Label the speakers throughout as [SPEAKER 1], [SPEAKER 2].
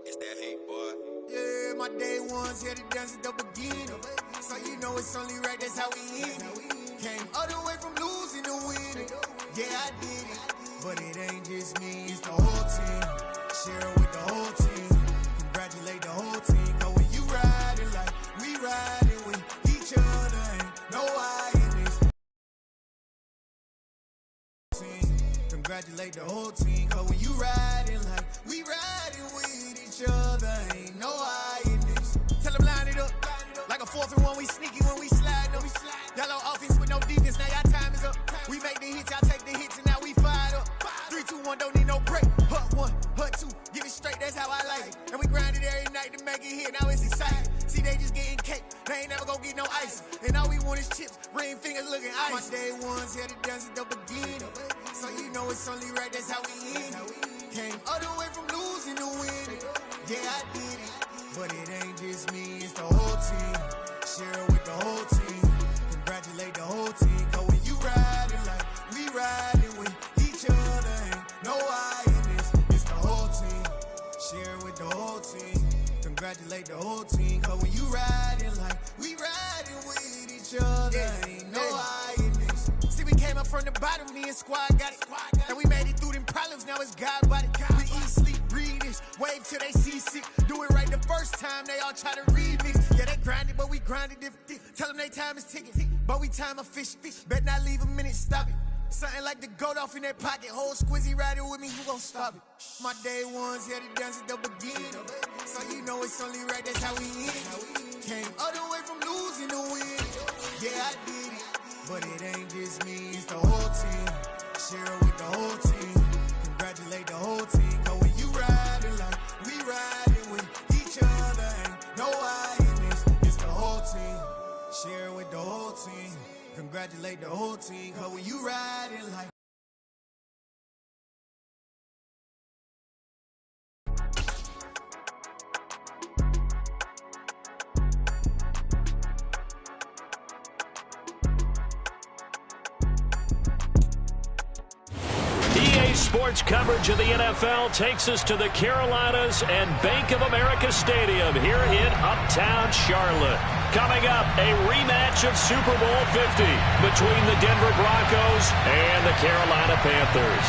[SPEAKER 1] It's that hate, boy. Yeah, my day ones here to dance at the beginning. So you know it's only right, that's how we end it. Came all the way from losing to winning. Yeah, I did it. But it ain't just me, it's the whole team. Share it with the whole team. Congratulate the whole team. Cause when you riding like we riding with each other, ain't no I in this team. Congratulate the whole team. Cause when you riding like we riding with each other, ain't no I in this. Tell them line it up. Like a 4th and 1, we sneaky when we slide up. Y'all on offense with no defense, now y'all time is up. We make the hits, y'all take the hits, and now we fired up. 3, 2, 1, don't need no break. Hut 1, hut 2, give it straight, that's how I like it. And we grind it every night to make it hit, now it's exciting. See, they just getting cake, they ain't never gonna get no ice. And all we want is chips, ring fingers looking ice. My day ones here to dance at the beginning. So you know it's only right, that's how we end it. Came all the way from losing to winning. Yeah, I did it. But it ain't just me, it's the whole team. Share it with the whole team. Congratulate the whole team. Cause when you riding like we riding with each other, ain't no I in this. It's the whole team. Share it with the whole team. Congratulate the whole team. Cause when you riding like we riding with each other, ain't no I in this. See, we came up from the bottom, me and squad got it. And we made it through them problems, now it's God body. We eat, sleep, breathe this, wave till they see sick. Do it right the first time, they all try to remix. Yeah, they grinded, but we grinded different. Tell them they time is ticking, but we time a fish. Bet not leave a minute, stop it. Something like the goat off in that pocket. Whole squizzy riding with me, who gon' stop it? My day ones here to dance at the beginning. So you know it's only right, that's how we end it. Came all the way from losing to winning. Yeah, I did it. But it ain't just me, it's the whole team. Share it with the whole team. Congratulate the whole team. Cause when you riding like we riding with each other, ain't no I in this. It's the whole team. Share it with the whole team. Congratulate the whole team. Cause when you riding like
[SPEAKER 2] Sports coverage of the NFL takes us to the Carolinas and Bank of America Stadium here in Uptown Charlotte. Coming up, a rematch of Super Bowl 50 between the Denver Broncos and the Carolina Panthers.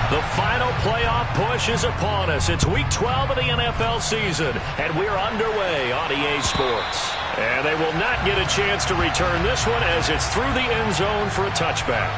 [SPEAKER 2] The final playoff push is upon us. It's Week 12 of the NFL season, and we're underway on EA Sports. And they will not get a chance to return this one as it's through the end zone for a touchback.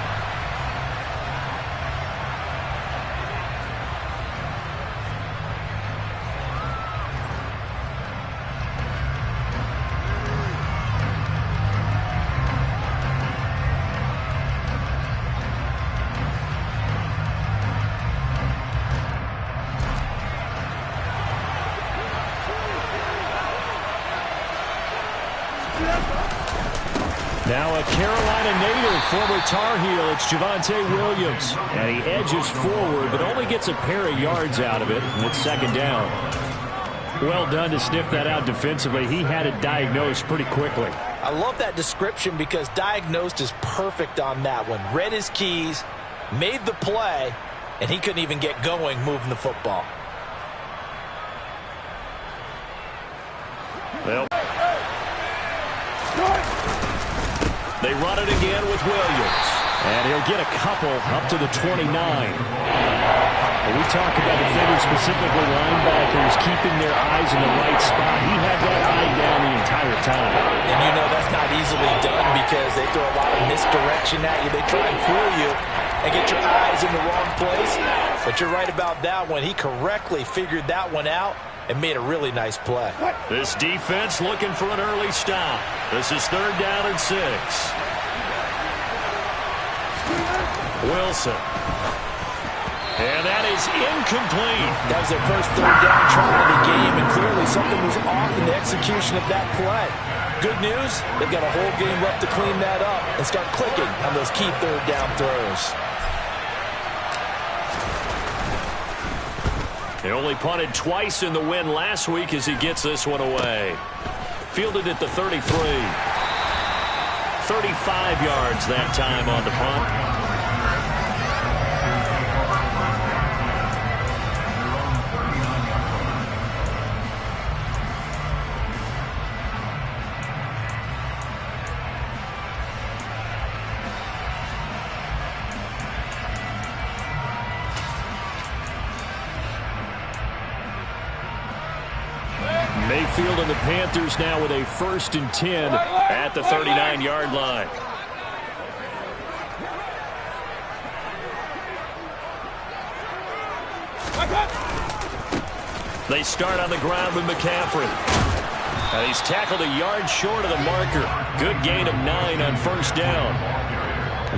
[SPEAKER 2] Now a Carolina native, former Tar Heel, it's Javonte Williams. And he edges forward, but only gets a pair of yards out of it, and it's second down. Well done to sniff that out defensively. He had it diagnosed pretty quickly.
[SPEAKER 3] I love that description because diagnosed is perfect on that one. Read his keys, made the play, and he couldn't even get going moving the football.
[SPEAKER 2] Well, they run it again with Williams. And he'll get a couple up to the 29. When we talk about defenders, specifically linebackers, keeping their eyes in the right spot, he had that eye down the entire time.
[SPEAKER 3] And you know that's not easily done because they throw a lot of misdirection at you. They try and fool you and get your eyes in the wrong place. But you're right about that one. He correctly figured that one out and made a really nice play.
[SPEAKER 2] This defense looking for an early stop. This is 3rd down and 6. Wilson. And that is incomplete.
[SPEAKER 3] That was their first 3rd down try of the game, and clearly something was off in the execution of that play. Good news, they've got a whole game left to clean that up and start clicking on those key 3rd down throws.
[SPEAKER 2] He only punted twice in the win last week as he gets this one away. Fielded at the 33. 35 yards that time on the punt. Mayfield and the Panthers now with a 1st and 10 at the 39-yard line. They start on the ground with McCaffrey. And he's tackled a yard short of the marker. Good gain of 9 on 1st down.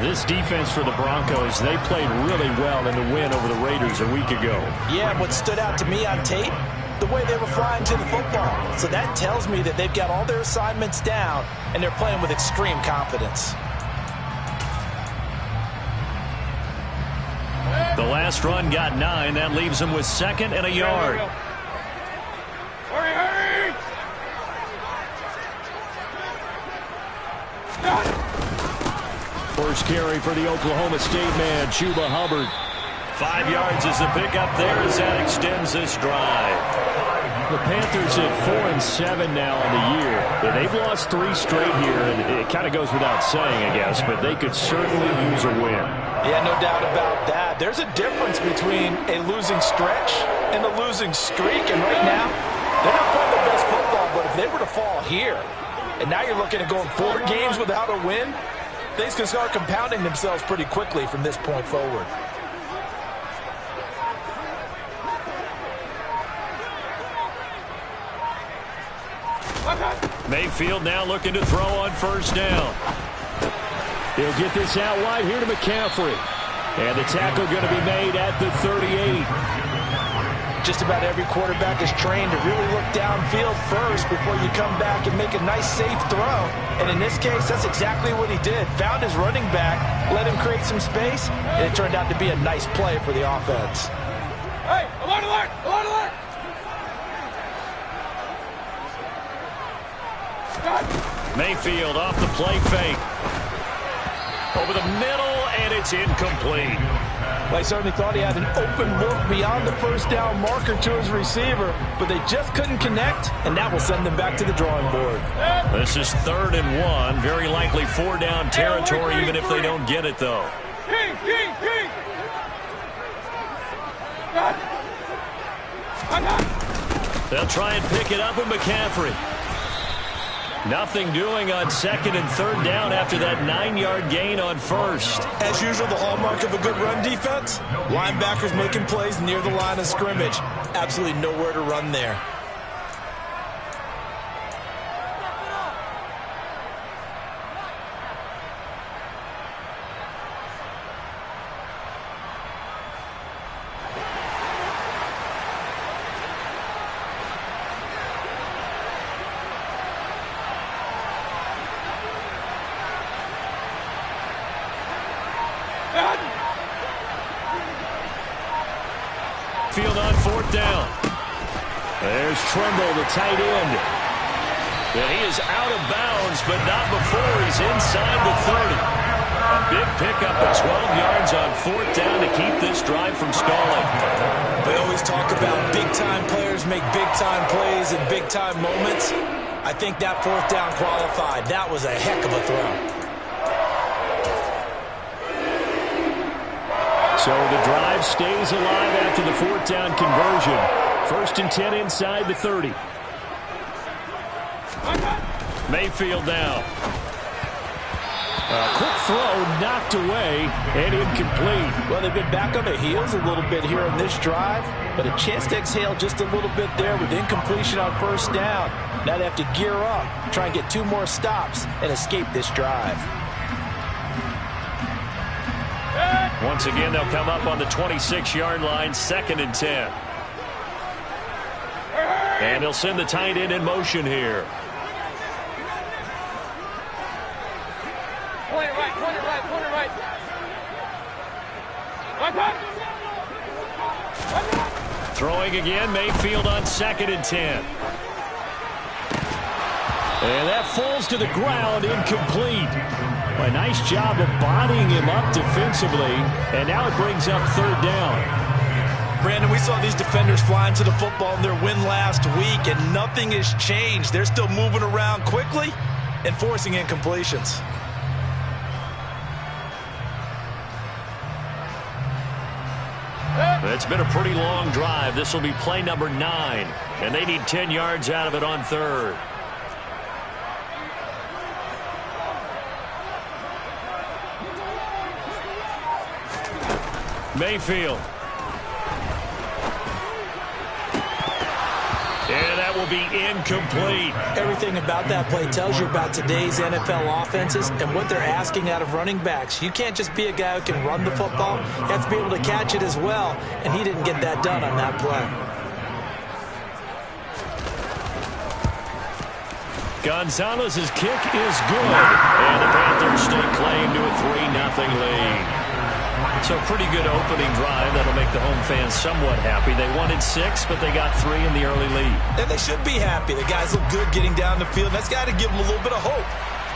[SPEAKER 2] This defense for the Broncos, they played really well in the win over the Raiders a week ago.
[SPEAKER 3] Yeah, what stood out to me on tape, the way they were flying to the football. So that tells me that they've got all their assignments down, and they're playing with extreme confidence.
[SPEAKER 2] The last run got 9. That leaves them with 2nd and a yard.
[SPEAKER 4] Hurry!
[SPEAKER 2] First carry for the Oklahoma State man, Chuba Hubbard. 5 yards is the pickup there as that extends this drive. The Panthers at 4-7 now on the year. Yeah, they've lost 3 straight here, and it kind of goes without saying, I guess, but they could certainly use a win.
[SPEAKER 3] Yeah, no doubt about that. There's a difference between a losing stretch and a losing streak, and right now, they're not playing their best football, but if they were to fall here, and now you're looking at going 4 games without a win, things can start compounding themselves pretty quickly from this point forward.
[SPEAKER 2] Mayfield now looking to throw on 1st down. He'll get this out wide here to McCaffrey. And the tackle going to be made at the 38.
[SPEAKER 3] Just about every quarterback is trained to really look downfield first before you come back and make a nice, safe throw. And in this case, that's exactly what he did. Found his running back, let him create some space, and it turned out to be a nice play for the offense.
[SPEAKER 4] Hey, alert, alert, alert, alert!
[SPEAKER 2] Mayfield off the play fake. Over the middle, and it's incomplete.
[SPEAKER 3] Well, I certainly thought he had an open look beyond the 1st down marker to his receiver, but they just couldn't connect, and that will send them back to the drawing board.
[SPEAKER 2] This is 3rd and 1. Very likely 4-down territory, even if they don't get it, though. They'll try and pick it up with McCaffrey. Nothing doing on 2nd and 3rd down after that 9-yard gain on 1st.
[SPEAKER 3] As usual, the hallmark of a good run defense, linebackers making plays near the line of scrimmage. Absolutely nowhere to run there.
[SPEAKER 2] Field on 4th down. There's Tremble, the tight end. And he is out of bounds, but not before he's inside the 30. A big pickup of 12 yards on 4th down to keep this drive from stalling.
[SPEAKER 3] We always talk about big-time players make big-time plays in big-time moments. I think that 4th down qualified. That was a heck of a throw.
[SPEAKER 2] So the drive stays alive after the 4th down conversion. 1st and 10 inside the 30. Mayfield now. A quick throw knocked away and incomplete.
[SPEAKER 3] Well, they've been back on their heels a little bit here on this drive, but a chance to exhale just a little bit there with incompletion on 1st down. Now they have to gear up, try and get 2 more stops and escape this drive.
[SPEAKER 2] Once again, they'll come up on the 26-yard line, 2nd and 10. And they'll send the tight end in motion here.
[SPEAKER 4] Point it right, point it right, point it right.
[SPEAKER 2] Throwing again, Mayfield on 2nd and 10. And that falls to the ground, incomplete. A nice job of bodying him up defensively, and now it brings up third down.
[SPEAKER 3] Brandon, we saw these defenders flying to the football in their win last week, and nothing has changed. They're still moving around quickly and forcing incompletions.
[SPEAKER 2] It's been a pretty long drive. This will be play number 9, and they need 10 yards out of it on third. Mayfield. And that will be incomplete.
[SPEAKER 3] Everything about that play tells you about today's NFL offenses and what they're asking out of running backs. You can't just be a guy who can run the football. You have to be able to catch it as well, and he didn't get that done on that play.
[SPEAKER 2] Gonzalez's kick is good, and the Panthers stake claim to a 3-0 lead. So pretty good opening drive. That'll make the home fans somewhat happy. They wanted 6, but they got 3 in the early lead.
[SPEAKER 3] And they should be happy. The guys look good getting down the field. That's got to give them a little bit of hope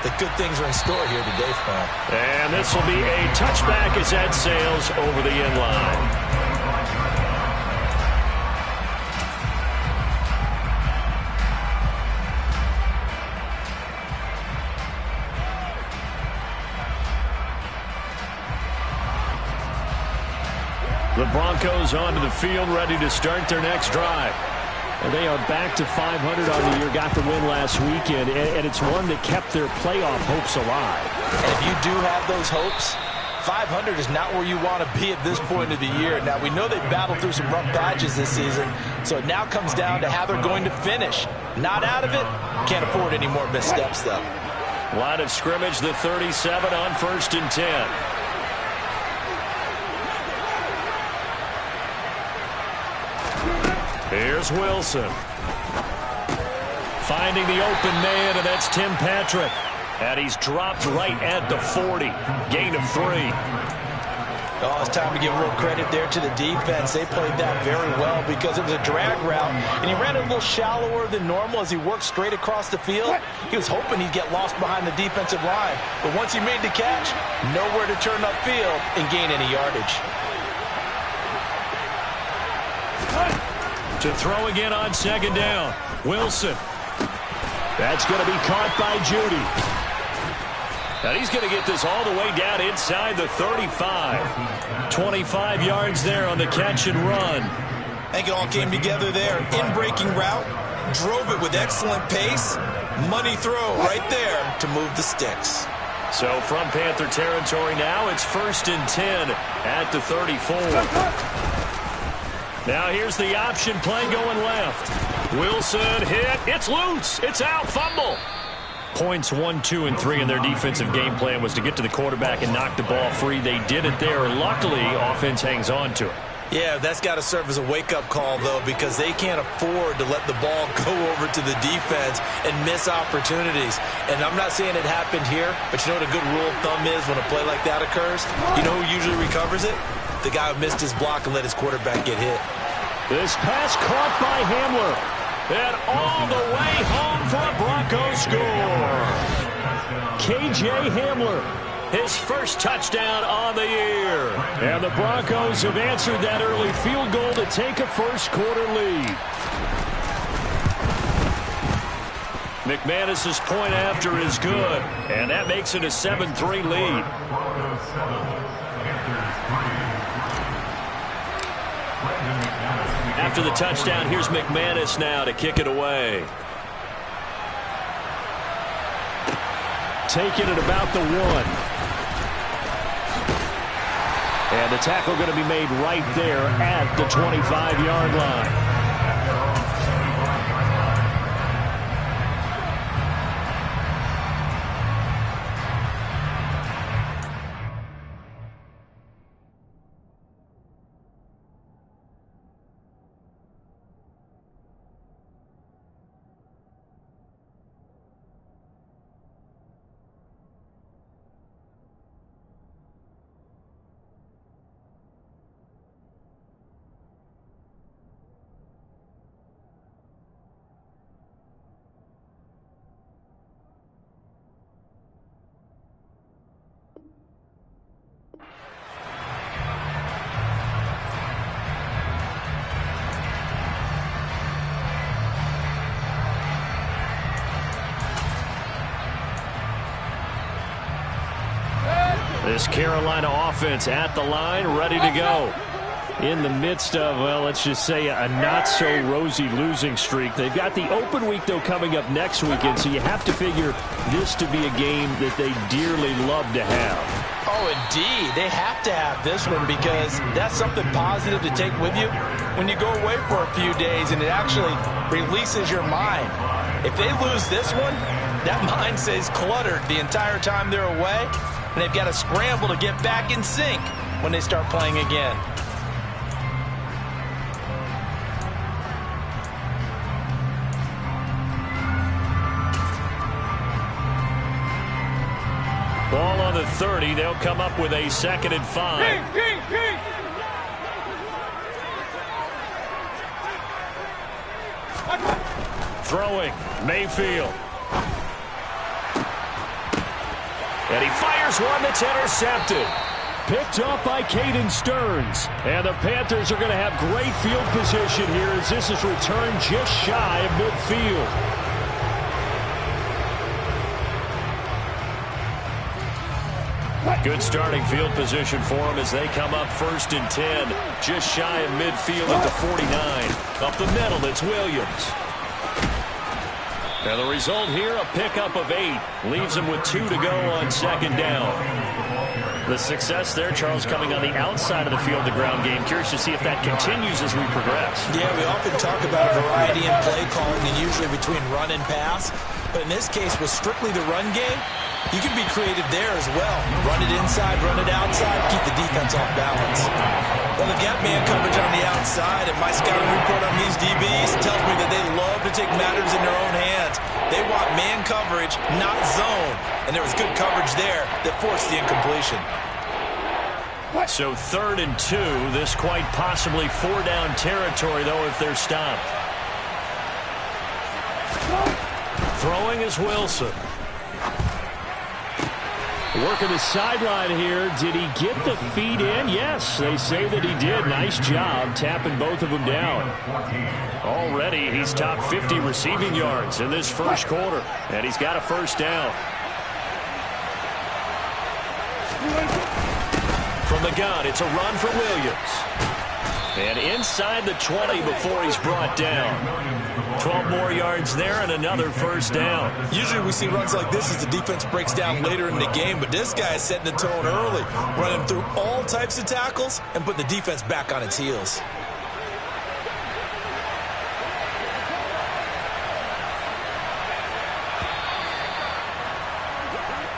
[SPEAKER 3] that good things are in store here today for them.
[SPEAKER 2] And this will be a touchback as that sails over the end line. The Broncos onto the field, ready to start their next drive. And they are back to 500 on the year, got the win last weekend, and it's one that kept their playoff hopes alive.
[SPEAKER 3] And if you do have those hopes, 500 is not where you want to be at this point of the year. Now, we know they battled through some rough patches this season, so it now comes down to how they're going to finish. Not out of it, can't afford any more missteps, though.
[SPEAKER 2] Line of scrimmage, the 37 on 1st and 10. Here's Wilson. Finding the open man, and that's Tim Patrick. And he's dropped right at the 40. Gain of 3.
[SPEAKER 3] Oh, it's time to give a little credit there to the defense. They played that very well because it was a drag route, and he ran it a little shallower than normal as he worked straight across the field. He was hoping he'd get lost behind the defensive line. But once he made the catch, nowhere to turn upfield and gain any yardage.
[SPEAKER 2] To throw again on 2nd down. Wilson. That's going to be caught by Judy. And he's going to get this all the way down inside the 35. 25 yards there on the catch and run.
[SPEAKER 3] I think it all came together there. In-breaking route. Drove it with excellent pace. Money throw right there to move the sticks.
[SPEAKER 2] So from Panther territory now, it's 1st and 10 at the 34. Now here's the option play going left. Wilson hit. It's loose. It's out. Fumble. Points 1, 2, and 3 in their defensive game plan was to get to the quarterback and knock the ball free. They did it there. Luckily, offense hangs on to it.
[SPEAKER 3] Yeah, that's got to serve as a wake-up call, though, because they can't afford to let the ball go over to the defense and miss opportunities. And I'm not saying it happened here, but you know what a good rule of thumb is when a play like that occurs? You know who usually recovers it? The guy who missed his block and let his quarterback get hit.
[SPEAKER 2] This pass caught by Hamler. And all the way home for a Broncos score. K.J. Hamler, his first touchdown on the year. And the Broncos have answered that early field goal to take a first-quarter lead. McManus's point after is good, and that makes it a 7-3 lead. After the touchdown, here's McManus now to kick it away. Taking it about the 1. And the tackle going to be made right there at the 25-yard line. This Carolina offense at the line, ready to go. In the midst of, well, let's just say a not-so-rosy losing streak. They've got the open week, though, coming up next weekend, so you have to figure this to be a game that they dearly love to have.
[SPEAKER 3] Oh, indeed. They have to have this one because that's something positive to take with you when you go away for a few days, and it actually releases your mind. If they lose this one, that mind stays cluttered the entire time they're away, and they've got to scramble to get back in sync when they start playing again.
[SPEAKER 2] Ball on the 30. They'll come up with a 2nd and 5.
[SPEAKER 4] King.
[SPEAKER 2] Throwing, Mayfield. And he fires one that's intercepted. Picked off by Caden Stearns. And the Panthers are going to have great field position here as this is returned just shy of midfield. Good starting field position for them as they come up 1st and 10. Just shy of midfield at the 49. Up the middle, it's Williams. And the result here, a pickup of 8. Leaves him with 2 to go on 2nd down. The success there, Charles, coming on the outside of the field, the ground game. Curious to see if that continues as we progress.
[SPEAKER 3] Yeah, we often talk about a variety in play calling and usually between run and pass. But in this case, with strictly the run game, you can be creative there as well. Run it inside, run it outside, keep the defense off balance. Well, they've got man coverage on the outside, and my scouting report on these DBs tells me that they love to take matters in their own hands. They want man coverage, not zone. And there was good coverage there that forced the incompletion.
[SPEAKER 2] So 3rd and 2. This quite possibly 4-down territory, though, if they're stopped. Throwing is Wilson. Working the sideline here. Did he get the feet in? Yes, they say that he did. Nice job tapping both of them down. Already, he's top 50 receiving yards in this first quarter. And he's got a 1st down. From the gun, it's a run for Williams. And inside the 20 before he's brought down. 12 more yards there and another 1st down.
[SPEAKER 3] Usually we see runs like this as the defense breaks down later in the game, but this guy is setting the tone early, running through all types of tackles and putting the defense back on its heels.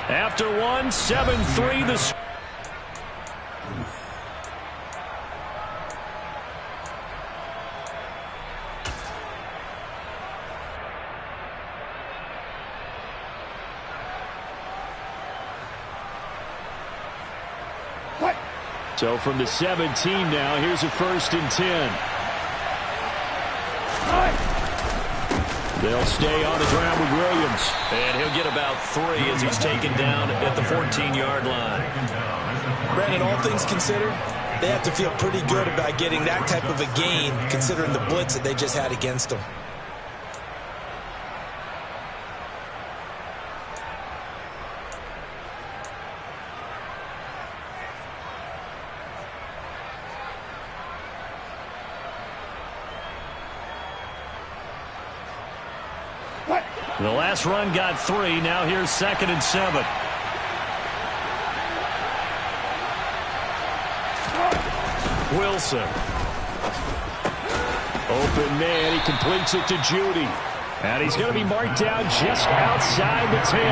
[SPEAKER 2] After 1, 7-3 the score. So from the 17 now, here's a 1st and 10. They'll stay on the ground with Williams. And he'll get about 3 as he's taken down at the 14-yard line.
[SPEAKER 3] Brandon, all things considered, they have to feel pretty good about getting that type of a gain considering the blitz that they just had against them.
[SPEAKER 2] The last run got 3. Now here's 2nd and 7. Wilson. Open man. He completes it to Judy. And he's going to be marked down just outside the 10.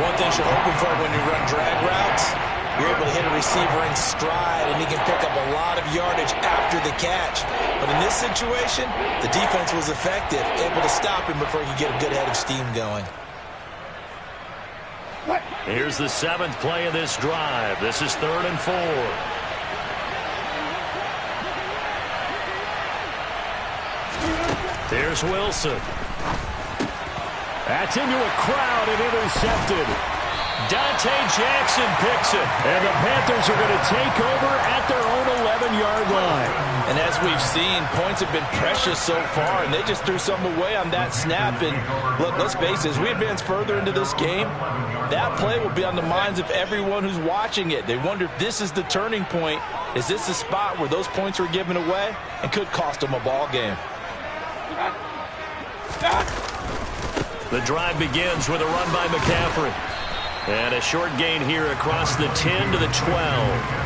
[SPEAKER 3] One thing you're hoping for when you run drag routes, you're able to hit a receiver in stride, and he can pick up a lot of yardage after the catch. But in this situation, the defense was effective, able to stop him before he could get a good head of steam going.
[SPEAKER 2] Here's the 7th play of this drive. This is 3rd and 4. There's Wilson. That's into a crowd and intercepted. Dante Jackson picks it.
[SPEAKER 5] And the Panthers are going to take over at their own 11-yard line.
[SPEAKER 3] And as we've seen, points have been precious so far, and they just threw some away on that snap. And look, let's face it, as we advance further into this game, that play will be on the minds of everyone who's watching it. They wonder if this is the turning point. Is this the spot where those points were given away and could cost them a ball game?
[SPEAKER 2] The drive begins with a run by McCaffrey. And a short gain here across the 10 to the 12.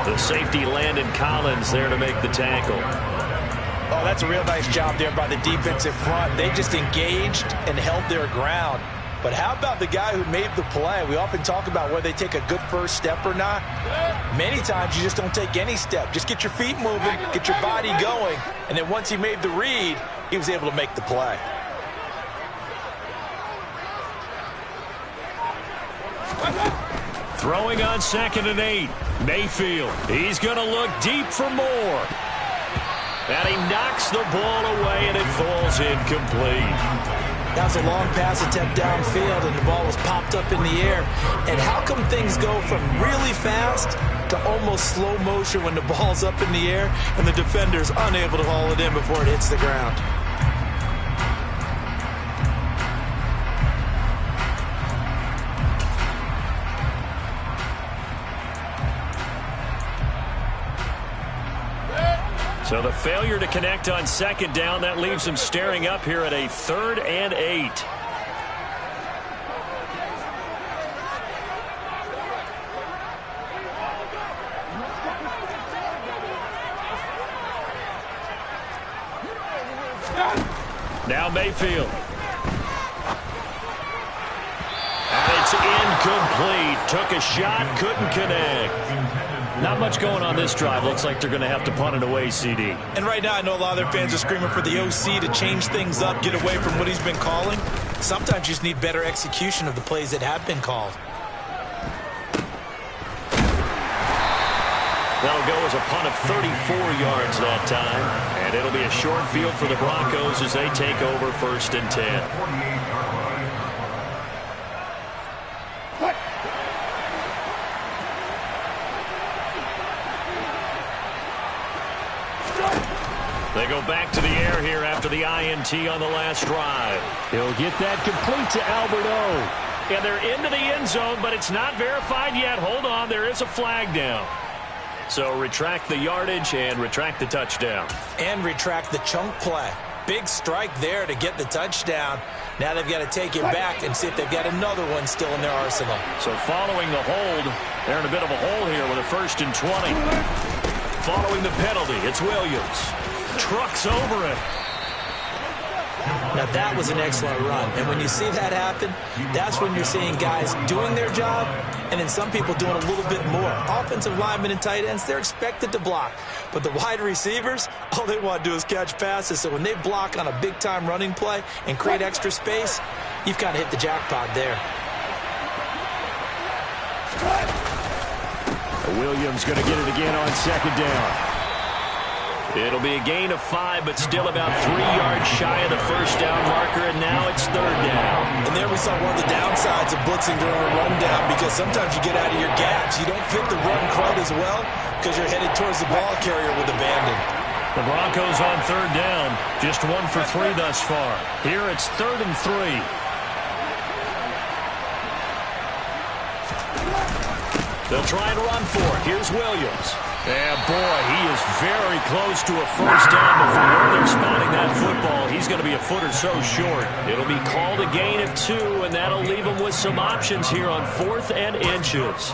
[SPEAKER 2] The safety Landon Collins there to make the tackle.
[SPEAKER 3] Oh, that's a real nice job there by the defensive front. They just engaged and held their ground. But how about the guy who made the play? We often talk about whether they take a good first step or not. Many times you just don't take any step. Just get your feet moving, get your body going, and then once he made the read, he was able to make the play.
[SPEAKER 2] Throwing on 2nd and 8. Mayfield. He's going to look deep for more. And he knocks the ball away, and it falls incomplete.
[SPEAKER 3] That was a long pass attempt downfield, and the ball was popped up in the air. And how come things go from really fast to almost slow motion when the ball's up in the air and the defender's unable to haul it in before it hits the ground?
[SPEAKER 2] So the failure to connect on 2nd down, that leaves him staring up here at a 3rd and 8. Now Mayfield. And it's incomplete. Took a shot, couldn't connect. Not much going on this drive. Looks like they're going to have to punt it away, CD.
[SPEAKER 3] And right now I know a lot of their fans are screaming for the OC to change things up, get away from what he's been calling. Sometimes you just need better execution of the plays that have been called.
[SPEAKER 2] That'll go as a punt of 34 yards that time. And it'll be a short field for the Broncos as they take over 1st and 10. They go back to the air here after the INT on the last drive.
[SPEAKER 5] He'll get that complete to Albert O.
[SPEAKER 2] And they're into the end zone, but it's not verified yet. Hold on, there is a flag down. So retract the yardage and retract the touchdown.
[SPEAKER 3] And retract the chunk play. Big strike there to get the touchdown. Now they've got to take it back and see if they've got another one still in their arsenal.
[SPEAKER 2] So following the hold, they're in a bit of a hole here with a 1st and 20. Following the penalty, it's Williams. Trucks over it.
[SPEAKER 3] Now that was an excellent run. And when you see that happen, that's when you're seeing guys doing their job and then some people doing a little bit more. Offensive linemen and tight ends, they're expected to block. But the wide receivers, all they want to do is catch passes. So when they block on a big-time running play and create extra space, you've kind of hit the jackpot there.
[SPEAKER 5] Williams going to get it again on 2nd down.
[SPEAKER 2] It'll be a gain of 5, but still about 3 yards shy of the 1st down marker, and now it's 3rd down.
[SPEAKER 3] And there we saw one of the downsides of blitzing during a rundown, because sometimes you get out of your gaps. You don't fit the run quite as well because you're headed towards the ball carrier with abandon.
[SPEAKER 2] The Broncos on 3rd down, just 1 for 3 thus far. Here it's 3rd and 3. They'll try and run for it. Here's Williams. And, boy, he is very close to a 1st down, but from where they're spotting that football, he's going to be a foot or so short. It'll be called a gain of 2, and that'll leave him with some options here on 4th and inches.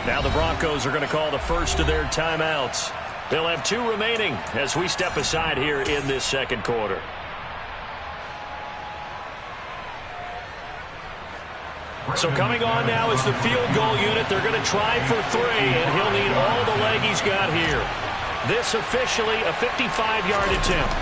[SPEAKER 2] Now the Broncos are going to call the first of their timeouts. They'll have 2 remaining as we step aside here in this 2nd quarter. So coming on now is the field goal unit. They're going to try for 3, and he'll need all the leg he's got here. This officially a 55-yard attempt.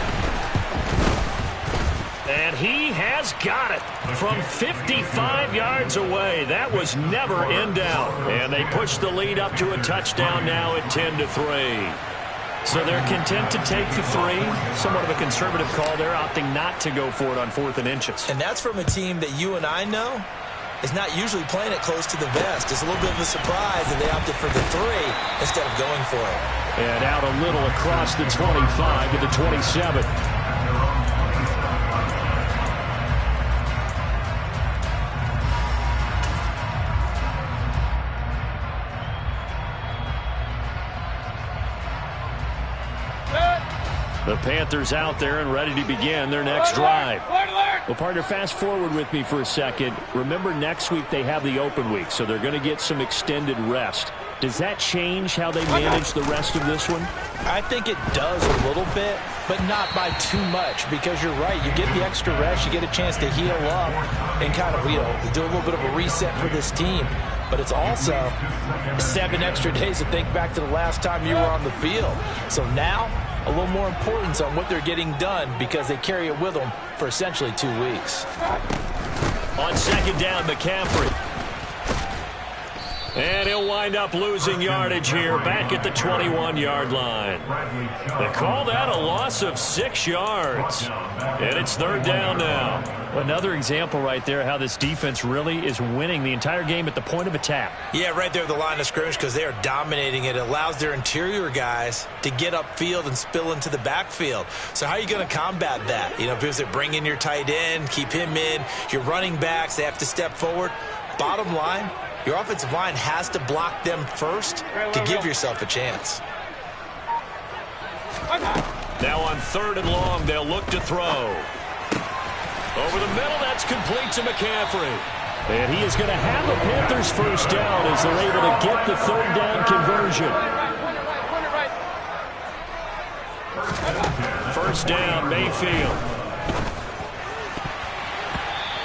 [SPEAKER 2] And he has got it from 55 yards away. That was never in doubt. And they push the lead up to a touchdown now at 10-3. So they're content to take the 3. Somewhat of a conservative call there, opting not to go for it on 4th and inches.
[SPEAKER 3] And that's from a team that you and I know is not usually playing it close to the vest. It's a little bit of a surprise that they opted for the 3 instead of going for it.
[SPEAKER 2] And out a little across the 25 to the 27. The Panthers out there and ready to begin their next drive. Well, partner, fast forward with me for a second. Remember, next week they have the open week, so they're going to get some extended rest. Does that change how they manage the rest of this one?
[SPEAKER 3] I think it does a little bit, but not by too much, because you're right. You get the extra rest, you get a chance to heal up and kind of, do a little bit of a reset for this team. But it's also 7 extra days to think back to the last time you were on the field. So now, a little more importance on what they're getting done because they carry it with them for essentially 2 weeks.
[SPEAKER 2] On 2nd down, McCaffrey. And he'll wind up losing yardage here back at the 21-yard line. They call that a loss of 6 yards. And it's 3rd down now. Another example right there how this defense really is winning the entire game at the point of attack.
[SPEAKER 3] Yeah, right there at the line of scrimmage because they are dominating it. It allows their interior guys to get upfield and spill into the backfield. So how are you going to combat that? Because they bring in your tight end, keep him in. Your running backs, they have to step forward. Bottom line, your offensive line has to block them first to give yourself a chance.
[SPEAKER 2] Now on 3rd and long, they'll look to throw. Over the middle, that's complete to McCaffrey. And he is going to have the Panthers first down as they're able to get the 3rd down conversion. First down, Mayfield.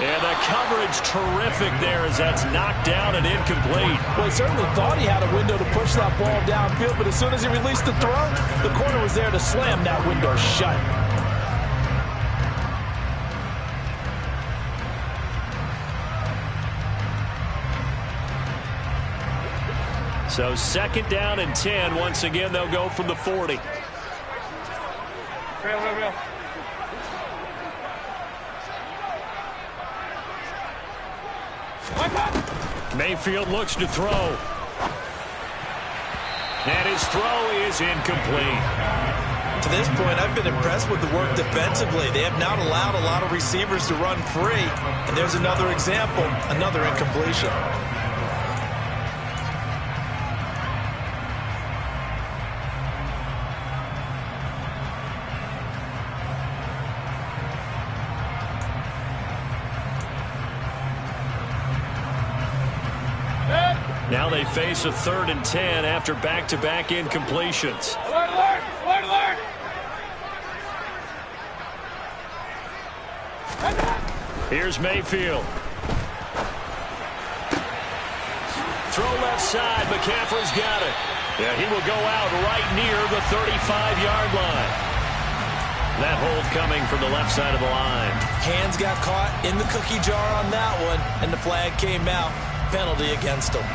[SPEAKER 2] And the coverage terrific there as that's knocked down and incomplete.
[SPEAKER 3] Well, he certainly thought he had a window to push that ball downfield, but as soon as he released the throw, the corner was there to slam that window shut.
[SPEAKER 2] So 2nd down and 10. Once again, they'll go from the 40.
[SPEAKER 4] Real.
[SPEAKER 2] Mayfield looks to throw. And his throw is incomplete.
[SPEAKER 3] To this point, I've been impressed with the work defensively. They have not allowed a lot of receivers to run free. And there's another example, another incompletion.
[SPEAKER 2] Now they face a 3rd and 10 after back-to-back incompletions.
[SPEAKER 4] Alert!
[SPEAKER 2] Here's Mayfield. Throw left side. McCaffrey's got it. Yeah, he will go out right near the 35-yard line. That hold coming from the left side of the line.
[SPEAKER 3] Hands got caught in the cookie jar on that one, and the flag came out. Penalty against them.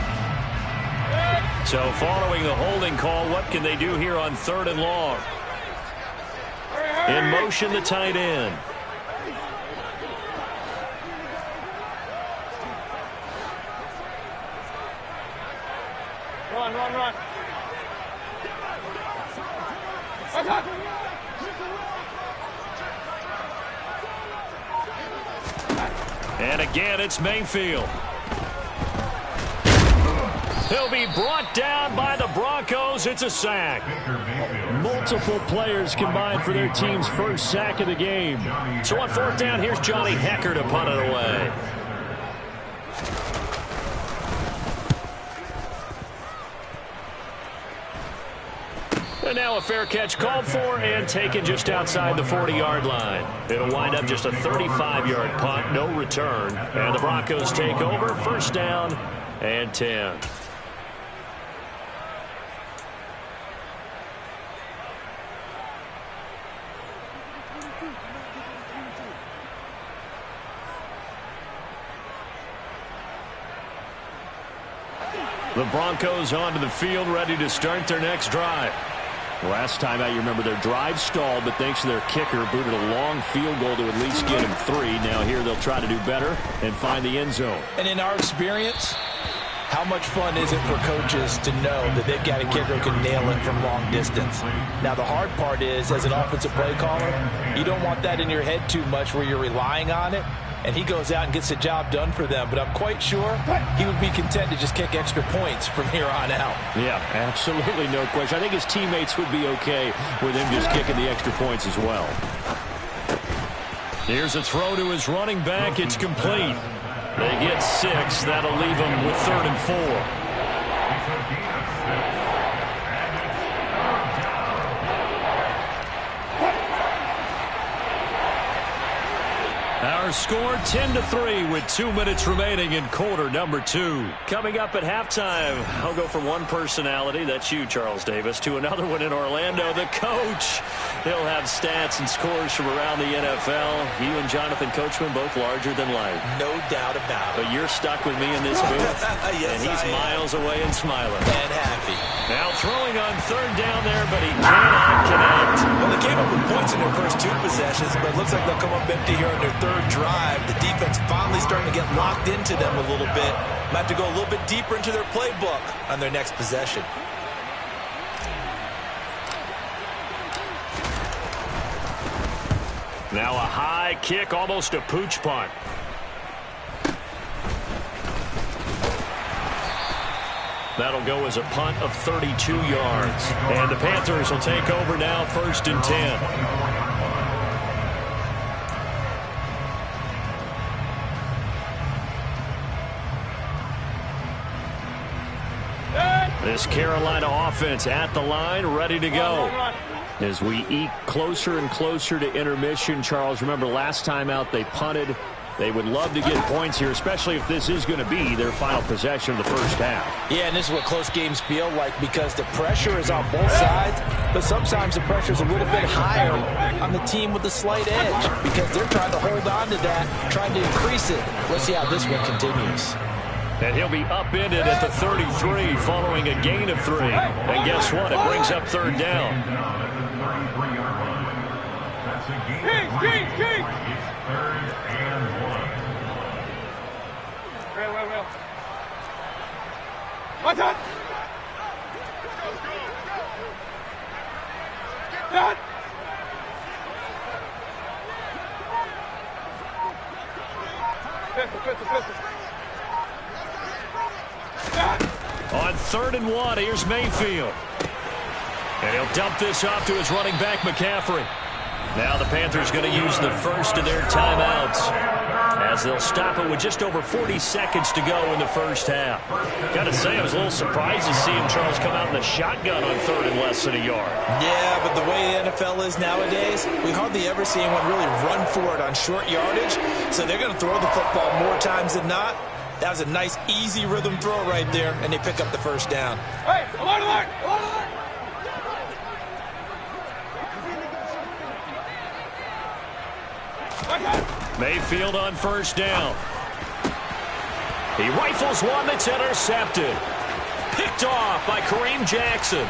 [SPEAKER 2] So following the holding call, what can they do here on 3rd and long? In motion, the tight end.
[SPEAKER 4] Run.
[SPEAKER 2] And again, it's Mayfield. He'll be brought down by the Broncos. It's a sack. Multiple players combined for their team's first sack of the game. So on 4th down, here's Johnny Hecker to punt it away. And now a fair catch called for and taken just outside the 40-yard line. It'll wind up just a 35-yard punt, no return. And the Broncos take over, first down and 10. The Broncos onto the field, ready to start their next drive. Last time out, you remember their drive stalled, but thanks to their kicker, booted a long field goal to at least get him 3. Now here they'll try to do better and find the end zone.
[SPEAKER 3] And in our experience, how much fun is it for coaches to know that they've got a kicker who can nail it from long distance? Now, the hard part is, as an offensive play caller, you don't want that in your head too much where you're relying on it. And he goes out and gets the job done for them. But I'm quite sure he would be content to just kick extra points from here on out.
[SPEAKER 2] Yeah, absolutely no question. I think his teammates would be okay with him just kicking the extra points as well. Here's a throw to his running back. It's complete. They get 6. That'll leave them with 3rd and 4. Our score 10-3 with 2 minutes remaining in quarter number 2. Coming up at halftime, I'll go from one personality, that's you, Charles Davis, to another one in Orlando, the coach. He'll have stats and scores from around the NFL. You and Jonathan Coachman both larger than life.
[SPEAKER 3] No doubt about it.
[SPEAKER 2] But you're stuck with me in this booth.
[SPEAKER 3] Yes,
[SPEAKER 2] and he's miles away and smiling.
[SPEAKER 3] And happy.
[SPEAKER 2] Now throwing on 3rd down there, but he cannot connect.
[SPEAKER 3] Well, they came up with points in their first 2 possessions, but it looks like they'll come up empty here on their 3rd drive. The defense finally starting to get locked into them a little bit. Might have to go a little bit deeper into their playbook on their next possession.
[SPEAKER 2] Now a high kick, almost a pooch punt. That'll go as a punt of 32 yards. And the Panthers will take over now, 1st and 10. This Carolina offense at the line, ready to go. As we eke closer and closer to intermission, Charles, remember last time out they punted. They would love to get points here, especially if this is going to be their final possession of the first half.
[SPEAKER 3] Yeah, and this is what close games feel like because the pressure is on both sides, but sometimes the pressure is a little bit higher on the team with the slight edge because they're trying to hold on to that, trying to increase it. Let's see how this one continues.
[SPEAKER 2] And he'll be upended at the 33 following a gain of 3. And guess what? It brings up 3rd down.
[SPEAKER 4] King! Well. What's up? Dad! Pistol.
[SPEAKER 2] On 3rd and 1, here's Mayfield. And he'll dump this off to his running back, McCaffrey. Now the Panthers going to use the first of their timeouts as they'll stop it with just over 40 seconds to go in the first half. Got to say, I was a little surprised to see him, Charles, come out in the shotgun on 3rd and less than a yard.
[SPEAKER 3] Yeah, but the way the NFL is nowadays, we hardly ever see anyone really run for it on short yardage. So they're going to throw the football more times than not. That was a nice, easy rhythm throw right there, and they pick up the first down.
[SPEAKER 4] Hey, alert!
[SPEAKER 2] Mayfield on 1st down. He rifles one that's intercepted. Picked off by Kareem Jackson.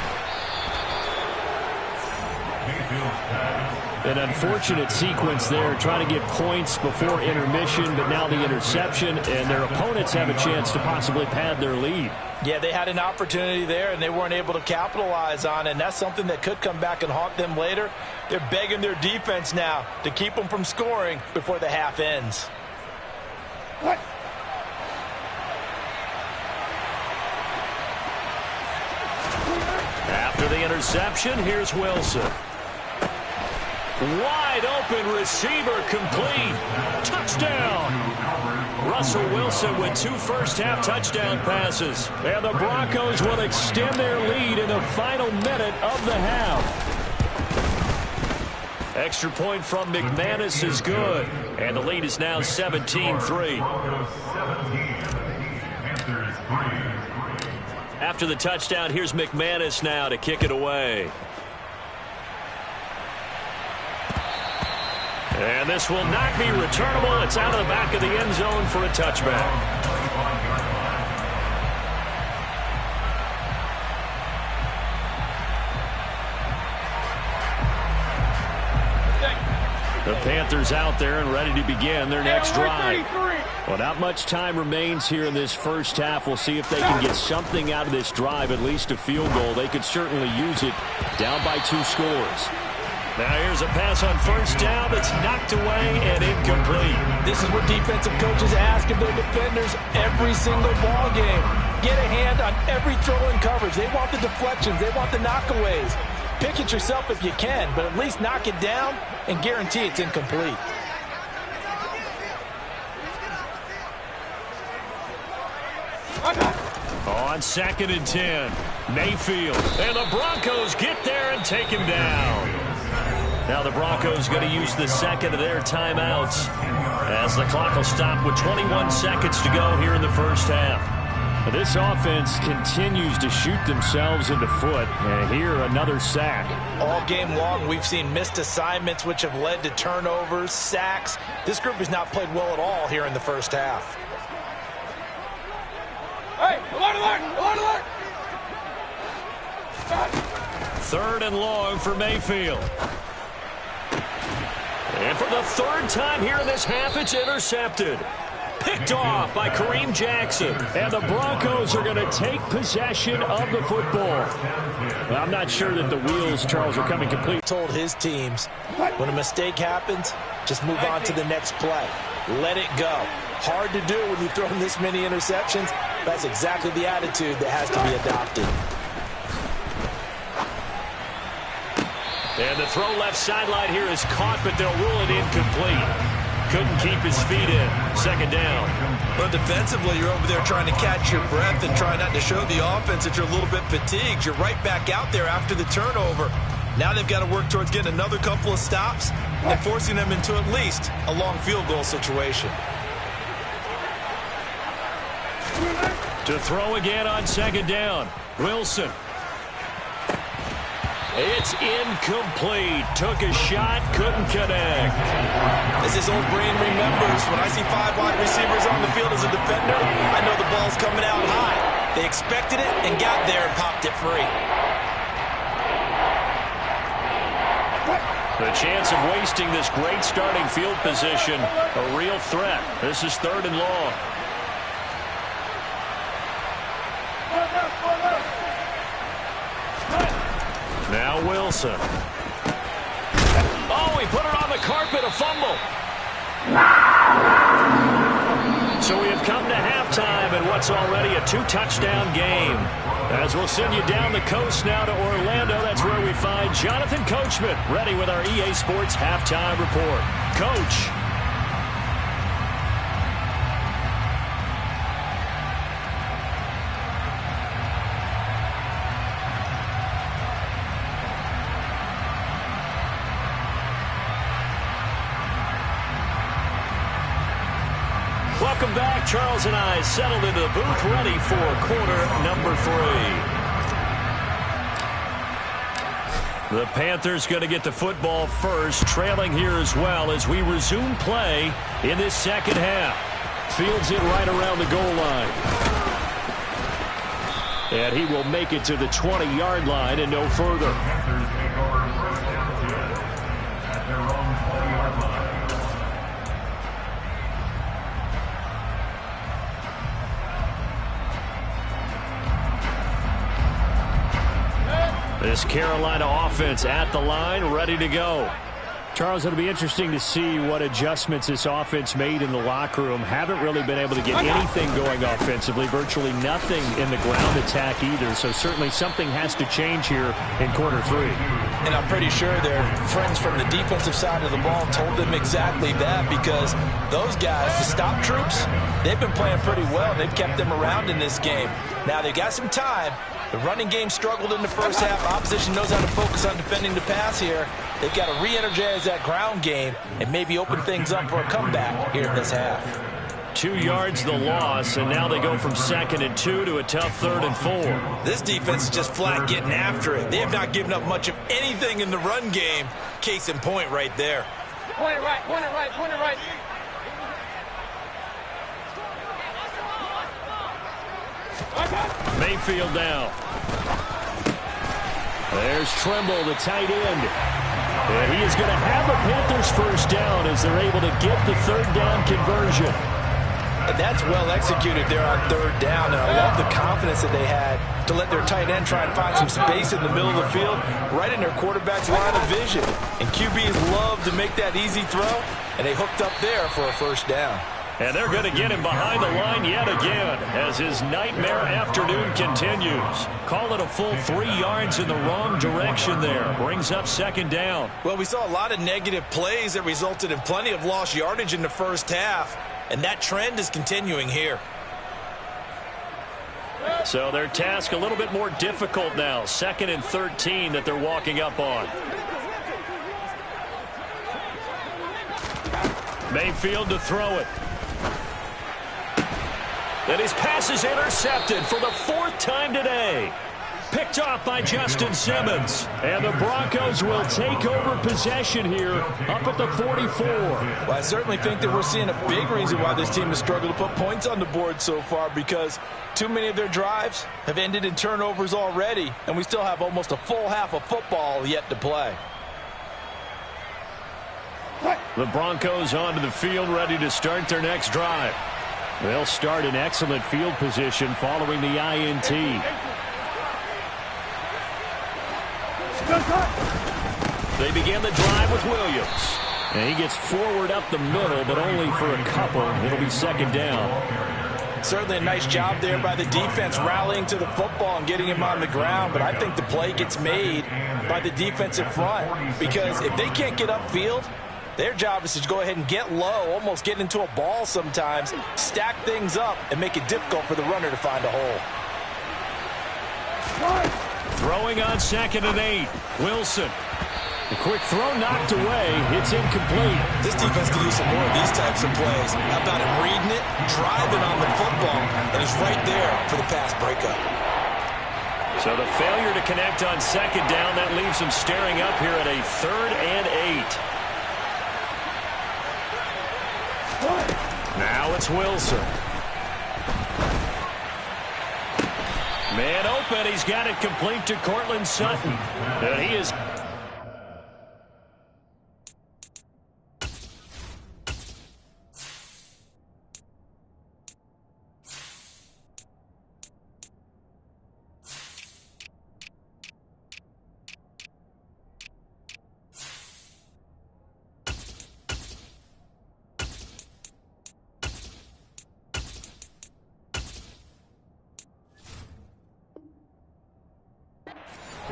[SPEAKER 2] An unfortunate sequence there, trying to get points before intermission, but now the interception, and their opponents have a chance to possibly pad their lead.
[SPEAKER 3] Yeah, they had an opportunity there, and they weren't able to capitalize on it, and that's something that could come back and haunt them later. They're begging their defense now to keep them from scoring before the half ends.
[SPEAKER 4] What?
[SPEAKER 2] After the interception, here's Wilson. Wide open receiver, complete. Touchdown. Russell Wilson with 2 first-half touchdown passes. And the Broncos will extend their lead in the final minute of the half. Extra point from McManus is good. And the lead is now 17-3. After the touchdown, here's McManus now to kick it away. And this will not be returnable. It's out of the back of the end zone for a touchback. The Panthers out there and ready to begin their next drive. Well, not much time remains here in this first half. We'll see if they can get something out of this drive, at least a field goal. They could certainly use it, down by 2 scores. Now here's a pass on first down that's knocked away and incomplete.
[SPEAKER 3] This is what defensive coaches ask of their defenders every single ball game. Get a hand on every throw in coverage. They want the deflections. They want the knockaways. Pick it yourself if you can, but at least knock it down and guarantee it's incomplete.
[SPEAKER 2] On 2nd and 10, Mayfield. And the Broncos get there and take him down. Now the Broncos going to use the second of their timeouts as the clock will stop with 21 seconds to go here in the first half. This offense continues to shoot themselves in the foot, and here another sack.
[SPEAKER 3] All game long, we've seen missed assignments which have led to turnovers, sacks. This group has not played well at all here in the first half.
[SPEAKER 4] Hey, alert, alert, alert!
[SPEAKER 2] 3rd and long for Mayfield. And for the 3rd time here in this half, it's intercepted. Picked off by Kareem Jackson. And the Broncos are going to take possession of the football. Well, I'm not sure that the wheels, Charles, are coming complete.
[SPEAKER 3] Told his teams, when a mistake happens, just move on to the next play. Let it go. Hard to do when you've thrown this many interceptions. That's exactly the attitude that has to be adopted.
[SPEAKER 2] And the throw left sideline here is caught, but they'll rule it incomplete. Couldn't keep his feet in. 2nd down.
[SPEAKER 3] But defensively, you're over there trying to catch your breath and try not to show the offense that you're a little bit fatigued. You're right back out there after the turnover. Now they've got to work towards getting another couple of stops and forcing them into at least a long field goal situation.
[SPEAKER 2] To throw again on 2nd down. Wilson. It's incomplete. Took a shot, couldn't connect.
[SPEAKER 3] As his old brain remembers, when I see 5 wide receivers on the field as a defender, I know the ball's coming out high. They expected it and got there and popped it free.
[SPEAKER 2] The chance of wasting this great starting field position, a real threat. This is 3rd and long. Now Wilson. Oh, he put it on the carpet, a fumble. So we have come to halftime in what's already a 2-touchdown game. As we'll send you down the coast now to Orlando, that's where we find Jonathan Coachman ready with our EA Sports Halftime Report. Coach. Welcome back. Charles and I settled into the booth ready for quarter number 3. The Panthers going to get the football first, trailing here as well as we resume play in this second half. Fields it right around the goal line. And he will make it to the 20-yard line and no further. This Carolina offense at the line, ready to go. Charles, it'll be interesting to see what adjustments this offense made in the locker room. Haven't really been able to get anything going offensively, virtually nothing in the ground attack either. So certainly something has to change here in quarter 3.
[SPEAKER 3] And I'm pretty sure their friends from the defensive side of the ball told them exactly that, because those guys, the stop troops, they've been playing pretty well. They've kept them around in this game. Now, they got some time. The running game struggled in the first half. Opposition knows how to focus on defending the pass here. They've got to re-energize that ground game and maybe open things up for a comeback here in this half.
[SPEAKER 2] 2 yards the loss, and now they go from 2nd and 2 to a tough 3rd and 4.
[SPEAKER 3] This defense is just flat getting after it. They have not given up much of anything in the run game. Case in point right there.
[SPEAKER 4] Point it right, point it right, point it right.
[SPEAKER 2] Mayfield now. There's Trimble, the tight end. And he is going to have a Panthers first down as they're able to get the 3rd down conversion.
[SPEAKER 3] And that's well executed there on 3rd down. And I love the confidence that they had to let their tight end try and find some space in the middle of the field, right in their quarterback's line of vision. And QBs love to make that easy throw, and they hooked up there for a first down.
[SPEAKER 2] And they're going to get him behind the line yet again as his nightmare afternoon continues. Call it a full 3 yards in the wrong direction there. Brings up 2nd down.
[SPEAKER 3] Well, we saw a lot of negative plays that resulted in plenty of lost yardage in the first half, and that trend is continuing here.
[SPEAKER 2] So their task a little bit more difficult now. 2nd and 13 that they're walking up on. Mayfield to throw it. And his pass is intercepted for the 4th time today. Picked off by Justin Simmons. And the Broncos will take over possession here up at the 44.
[SPEAKER 3] Well, I certainly think that we're seeing a big reason why this team has struggled to put points on the board so far, because too many of their drives have ended in turnovers already, and we still have almost a full half of football yet to play.
[SPEAKER 2] The Broncos onto the field, ready to start their next drive. They'll start in excellent field position following the INT. They begin the drive with Williams. And he gets forward up the middle, but only for a couple. It'll be 2nd down.
[SPEAKER 3] Certainly a nice job there by the defense rallying to the football and getting him on the ground, but I think the play gets made by the defensive front, because if they can't get upfield, their job is to go ahead and get low, almost get into a ball sometimes, stack things up, and make it difficult for the runner to find a hole.
[SPEAKER 2] Throwing on 2nd and 8. Wilson. A quick throw knocked away. It's incomplete.
[SPEAKER 3] This defense could use some more of these types of plays. How about him reading it, driving on the football, and he's right there for the pass breakup.
[SPEAKER 2] So the failure to connect on 2nd down, that leaves him staring up here at a 3rd and 8. Now it's Wilson. Man open. He's got it complete to Cortland Sutton. And he is...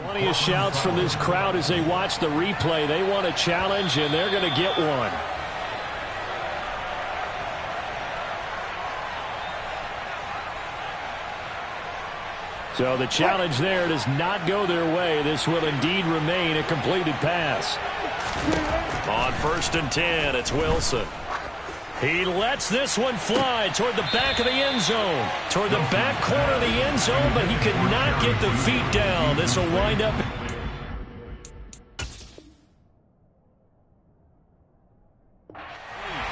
[SPEAKER 2] Plenty of shouts from this crowd as they watch the replay. They want a challenge, and they're going to get one. So the challenge there does not go their way. This will indeed remain a completed pass. On 1st and 10, it's Wilson. He lets this one fly toward the back of the end zone. Toward the back corner of the end zone, but he could not get the feet down. This will wind up...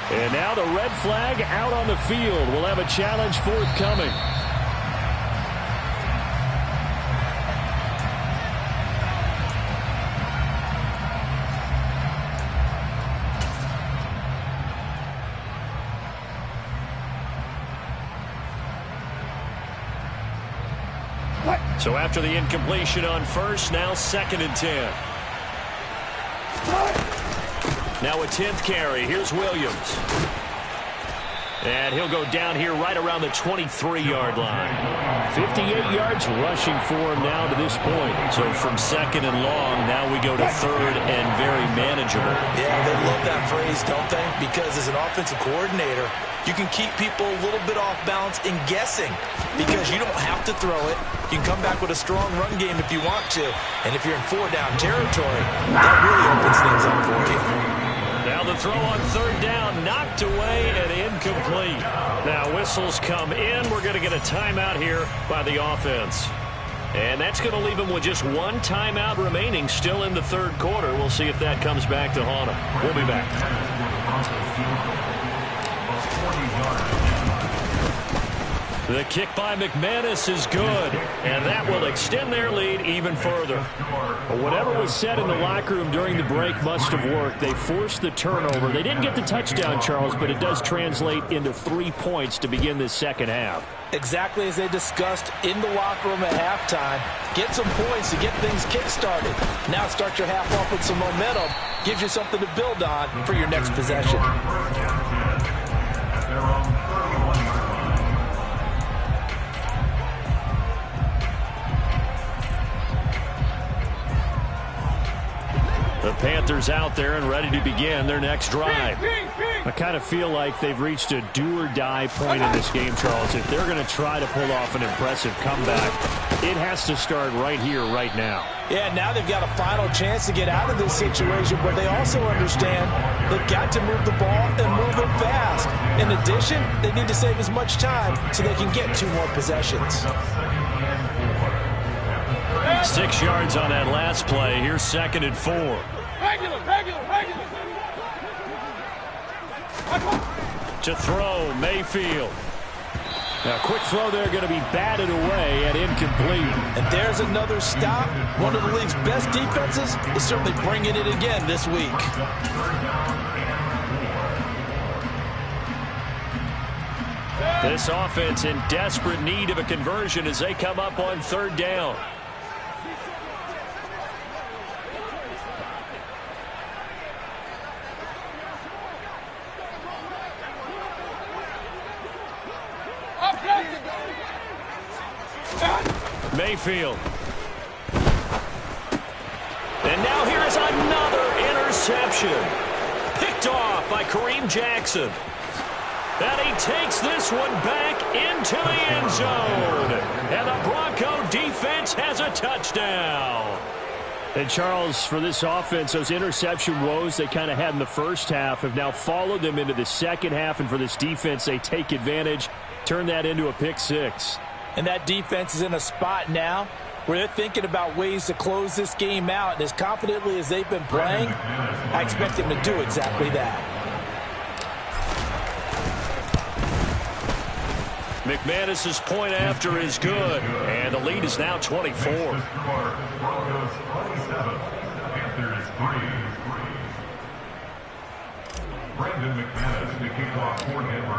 [SPEAKER 2] And now the red flag out on the field. We'll have a challenge forthcoming. So after the incompletion on 1st, now 2nd and 10. Now a 10th carry. Here's Williams. And he'll go down here right around the 23-yard line.
[SPEAKER 5] 58 yards rushing for him now to this point.
[SPEAKER 2] So from second and long, now we go to third and very manageable.
[SPEAKER 3] Yeah, they love that phrase, don't they? Because as an offensive coordinator, you can keep people a little bit off balance and guessing because you don't have to throw it. You can come back with a strong run game if you want to. And if you're in 4-down territory, that really opens things up for you.
[SPEAKER 2] Now the throw on third down, knocked away and incomplete. Now whistles come in. We're going to get a timeout here by the offense. And that's going to leave them with just one timeout remaining still in the third quarter. We'll see if that comes back to haunt them. We'll be back. The kick by McManus is good, and that will extend their lead even further.
[SPEAKER 5] Well, whatever was said in the locker room during the break must have worked. They forced the turnover. They didn't get the touchdown, Charles, but it does translate into 3 points to begin this second half.
[SPEAKER 3] Exactly as they discussed in the locker room at halftime. Get some points to get things kick-started. Now start your half off with some momentum. Gives you something to build on for your next possession.
[SPEAKER 2] The Panthers out there and ready to begin their next drive.
[SPEAKER 5] I kind of feel like they've reached a do-or-die point in this game, Charles. If they're going to try to pull off an impressive comeback, it has to start right here, right now.
[SPEAKER 3] Yeah, now they've got a final chance to get out of this situation, but they also understand they've got to move the ball and move it fast. In addition, they need to save as much time so they can get 2 more possessions.
[SPEAKER 2] 6 yards on that last play. Here's 2nd and 4.
[SPEAKER 4] Regular.
[SPEAKER 2] To throw, Mayfield.
[SPEAKER 5] Now, quick throw there, going to be batted away and incomplete.
[SPEAKER 3] And there's another stop. One of the league's best defenses is certainly bringing it again this week.
[SPEAKER 2] This offense in desperate need of a conversion as they come up on third down. Mayfield. And now here is another interception. Picked off by Kareem Jackson. And he takes this one back into the end zone. And the Bronco defense has a touchdown.
[SPEAKER 5] And, Charles, for this offense, those interception woes they kind of had in the first half have now followed them into the second half. And for this defense, they take advantage, turn that into a pick six.
[SPEAKER 3] And that defense is in a spot now where they're thinking about ways to close this game out. And as confidently as they've been playing, I expect them to do exactly that.
[SPEAKER 2] McManus's point after is good. And the lead is now 24.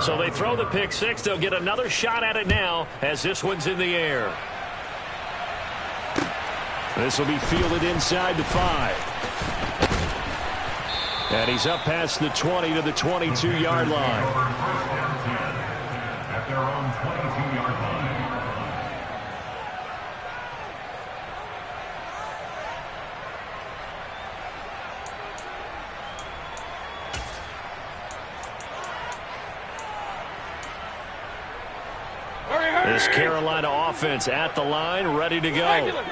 [SPEAKER 2] So they throw the pick six. They'll get another shot at it now as this one's in the air.
[SPEAKER 5] This will be fielded inside the 5. And he's up past the 20 to the 22-yard line.
[SPEAKER 6] At their own 22-yard line.
[SPEAKER 2] This Carolina offense at the line, ready to go.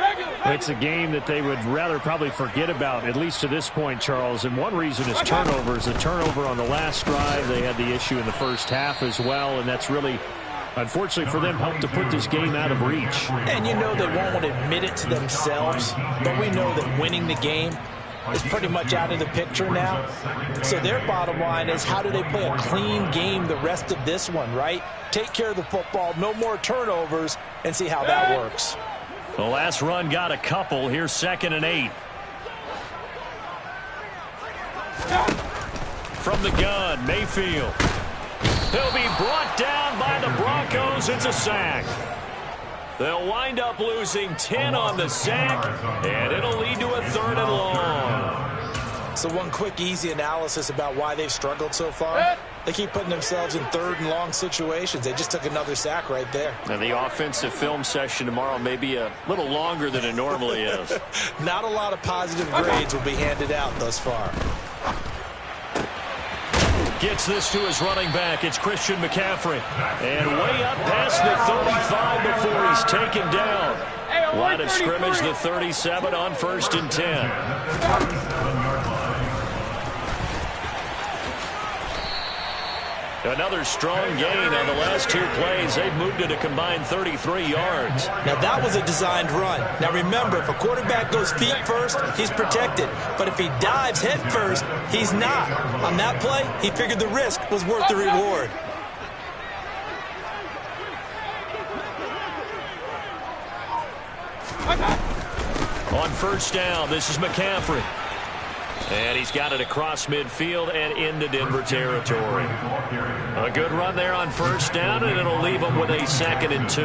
[SPEAKER 5] It's a game that they would rather probably forget about, at least to this point, Charles. And one reason is turnovers. The turnover on the last drive, they had the issue in the first half as well, and that's really, unfortunately for them, helped to put this game out of reach.
[SPEAKER 3] And you know they won't admit it to themselves, but we know that winning the game is pretty much out of the picture now. So their bottom line is, how do they play a clean game the rest of this one, right? Take care of the football, no more turnovers, and see how that works.
[SPEAKER 2] The last run got a couple. Here's 2nd and 8. From the gun, Mayfield. He'll be brought down by the Broncos. It's a sack. They'll wind up losing 10 on the sack, and it'll lead to a 3rd and long.
[SPEAKER 3] So one quick, easy analysis about why they've struggled so far. They keep putting themselves in third and long situations. They just took another sack right there.
[SPEAKER 2] And the offensive film session tomorrow may be a little longer than it normally is.
[SPEAKER 3] Not a lot of positive grades will be handed out thus far.
[SPEAKER 2] Gets this to his running back. It's Christian McCaffrey. And way up past the 35 before he's taken down. Line of scrimmage, the 37 on 1st and 10. Another strong gain on the last 2 plays. They've moved it a combined 33 yards.
[SPEAKER 3] Now, that was a designed run. Now, remember, if a quarterback goes feet first, he's protected. But if he dives head first, he's not. On that play, he figured the risk was worth the reward.
[SPEAKER 2] On 1st down, this is McCaffrey. And he's got it across midfield and into Denver territory. A good run there on 1st down, and it'll leave him with a 2nd and 2.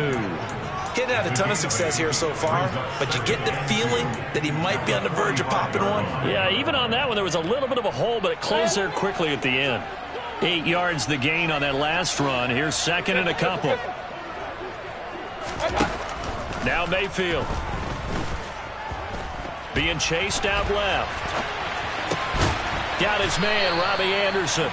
[SPEAKER 3] He hadn't had a ton of success here so far, but you get the feeling that he might be on the verge of popping one.
[SPEAKER 2] Yeah, even on that one, there was a little bit of a hole, but it closed there quickly at the end. 8 yards the gain on that last run. Here's 2nd and a couple. Now Mayfield. Being chased out left. Got his man, Robbie Anderson.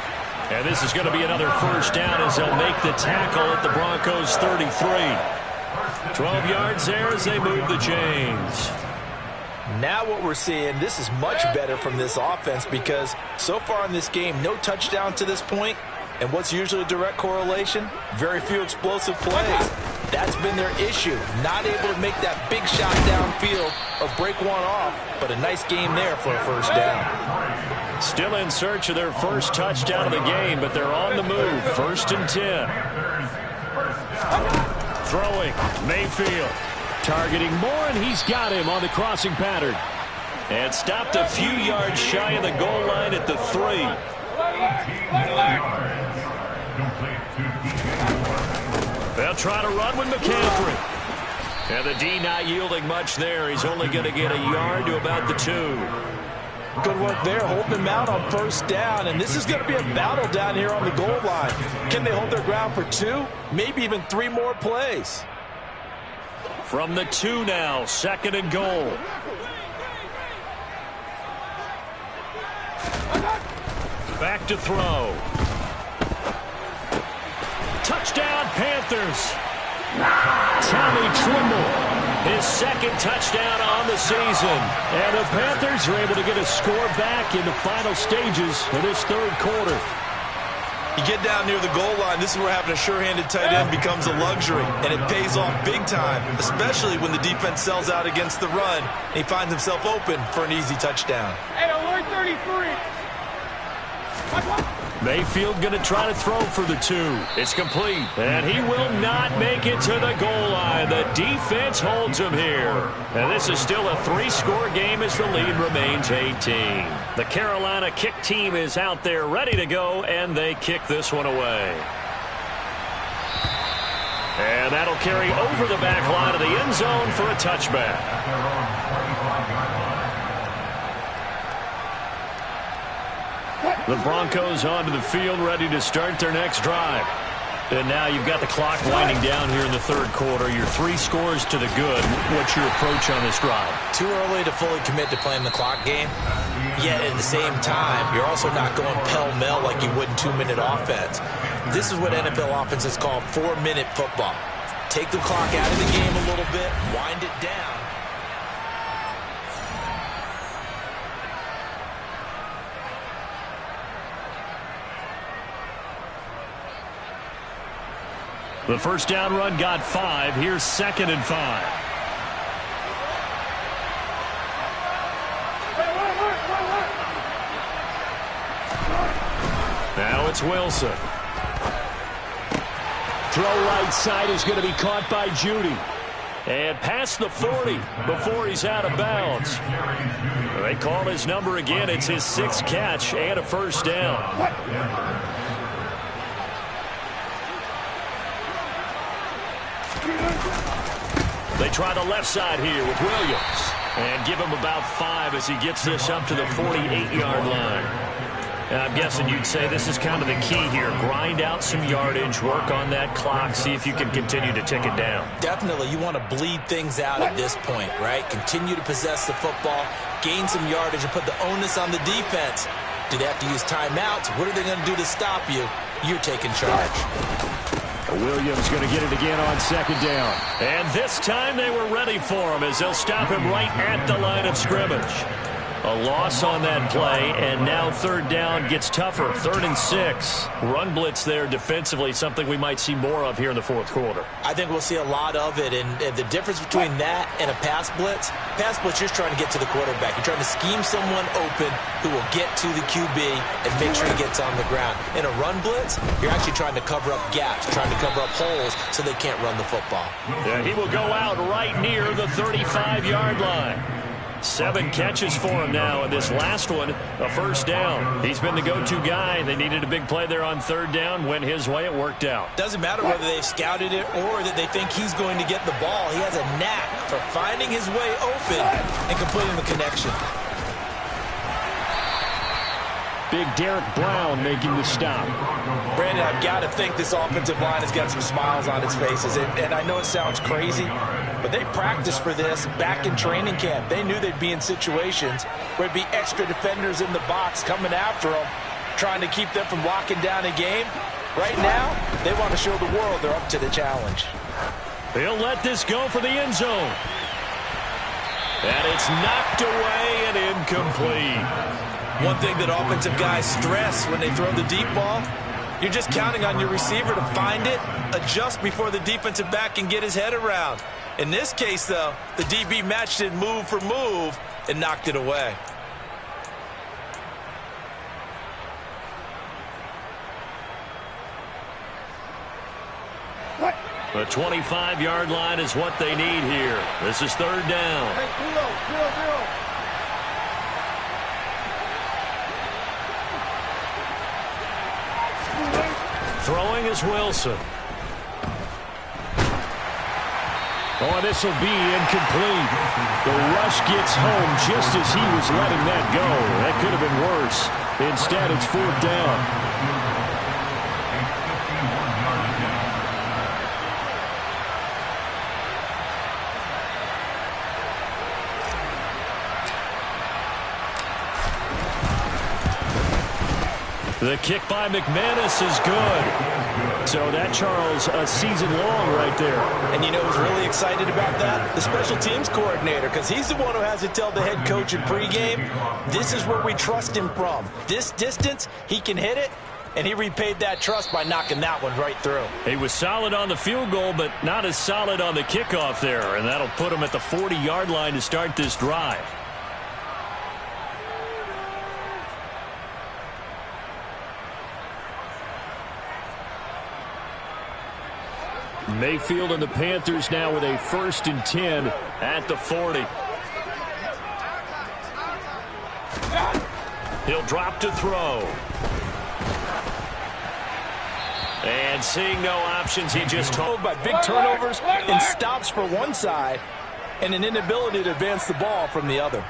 [SPEAKER 2] And this is going to be another 1st down as they'll make the tackle at the Broncos' 33. 12 yards there as they move the chains.
[SPEAKER 3] Now what we're seeing, this is much better from this offense because so far in this game, no touchdown to this point. And what's usually a direct correlation? Very few explosive plays. That's been their issue. Not able to make that big shot downfield or break one off, but a nice game there for a 1st down.
[SPEAKER 2] Still in search of their first touchdown of the game, but they're on the move. 1st and 10. Throwing, Mayfield. Targeting Moore, and he's got him on the crossing pattern. And stopped a few yards shy of the goal line at the 3. They'll try to run with McCaffrey. And the D not yielding much there. He's only going to get a yard to about the 2.
[SPEAKER 3] Good work there, holding them out on 1st down. And this is going to be a battle down here on the goal line. Can they hold their ground for 2? Maybe even 3 more plays.
[SPEAKER 2] From the 2 now, 2nd and goal. Back to throw. Touchdown, Panthers. Tommy Tremble, his 2nd touchdown on the season. And the Panthers are able to get a score back in the final stages of this 3rd quarter.
[SPEAKER 3] You get down near the goal line, this is where having a sure-handed tight end becomes a luxury. And it pays off big time, especially when the defense sells out against the run. And he finds himself open for an easy touchdown.
[SPEAKER 4] Hey, 133.
[SPEAKER 2] Mayfield going to try to throw for the 2. It's complete, and he will not make it to the goal line. The defense holds him here. And this is still a 3-score game as the lead remains 18. The Carolina kick team is out there ready to go, and they kick this one away. And that'll carry over the back line of the end zone for a touchback. The Broncos onto the field, ready to start their next drive. And now you've got the clock winding down here in the 3rd quarter. You're 3 scores to the good. What's your approach on this drive?
[SPEAKER 3] Too early to fully commit to playing the clock game. Yet at the same time, you're also not going pell-mell like you would in 2-minute offense. This is what NFL offenses call 4-minute football. Take the clock out of the game a little bit, wind it down.
[SPEAKER 2] The 1st down run got 5. Here's 2nd and 5. Now it's Wilson. Throw right side is going to be caught by Judy. And past the 40 before he's out of bounds. They call his number again. It's his 6th catch and a 1st down. They try the left side here with Williams. And give him about 5 as he gets this up to the 48-yard line. And I'm guessing you'd say this is kind of the key here. Grind out some yardage, work on that clock, see if you can continue to tick it down.
[SPEAKER 3] Definitely, you want to bleed things out at this point, right? Continue to possess the football, gain some yardage, and put the onus on the defense. Do they have to use timeouts? What are they going to do to stop you? You're taking charge.
[SPEAKER 5] Williams going to get it again on second down.
[SPEAKER 2] And this time they were ready for him as they'll stop him right at the line of scrimmage. A loss on that play, and now third down gets tougher. 3rd and 6. Run blitz there defensively, something we might see more of here in the fourth quarter.
[SPEAKER 3] I think we'll see a lot of it, and the difference between that and a pass blitz, you're just trying to get to the quarterback. You're trying to scheme someone open who will get to the QB and make sure he gets on the ground. In a run blitz, you're actually trying to cover up gaps, trying to cover up holes so they can't run the football.
[SPEAKER 2] Yeah, he will go out right near the 35-yard line. 7 catches for him now, and this last one, a first down. He's been the go-to guy. They needed a big play there on third down. Went his way. It worked out.
[SPEAKER 3] Doesn't matter whether they've scouted it or that they think he's going to get the ball. He has a knack for finding his way open and completing the connection.
[SPEAKER 5] Big Derek Brown making the stop.
[SPEAKER 3] Brandon, I've got to think this offensive line has got some smiles on its faces. And I know it sounds crazy, but they practiced for this back in training camp. They knew they'd be in situations where there'd be extra defenders in the box coming after them, trying to keep them from locking down a game. Right now, they want to show the world they're up to the challenge.
[SPEAKER 2] He'll let this go for the end zone. And it's knocked away and incomplete.
[SPEAKER 3] One thing that offensive guys stress when they throw the deep ball, you're just counting on your receiver to find it, adjust before the defensive back can get his head around. In this case, though, the DB matched it move for move and knocked it away.
[SPEAKER 2] The 25-yard line is what they need here. This is third down. Throwing is Wilson.
[SPEAKER 5] Oh, this will be incomplete. The rush gets home just as he was letting that go. That could have been worse. Instead, it's fourth down.
[SPEAKER 2] The kick by McManus is good. So that, Charles, a season long right there.
[SPEAKER 3] And you know who's really excited about that? The special teams coordinator, because he's the one who has to tell the head coach in pregame, this is where we trust him from. This distance, he can hit it, and he repaid that trust by knocking that one right through.
[SPEAKER 2] He was solid on the field goal, but not as solid on the kickoff there, and that'll put him at the 40-yard line to start this drive. Mayfield and the Panthers now with a 1st and 10 at the 40. He'll drop to throw. And seeing no options, he just told
[SPEAKER 3] by big turnovers and stops for one side and an inability to advance the ball from the other.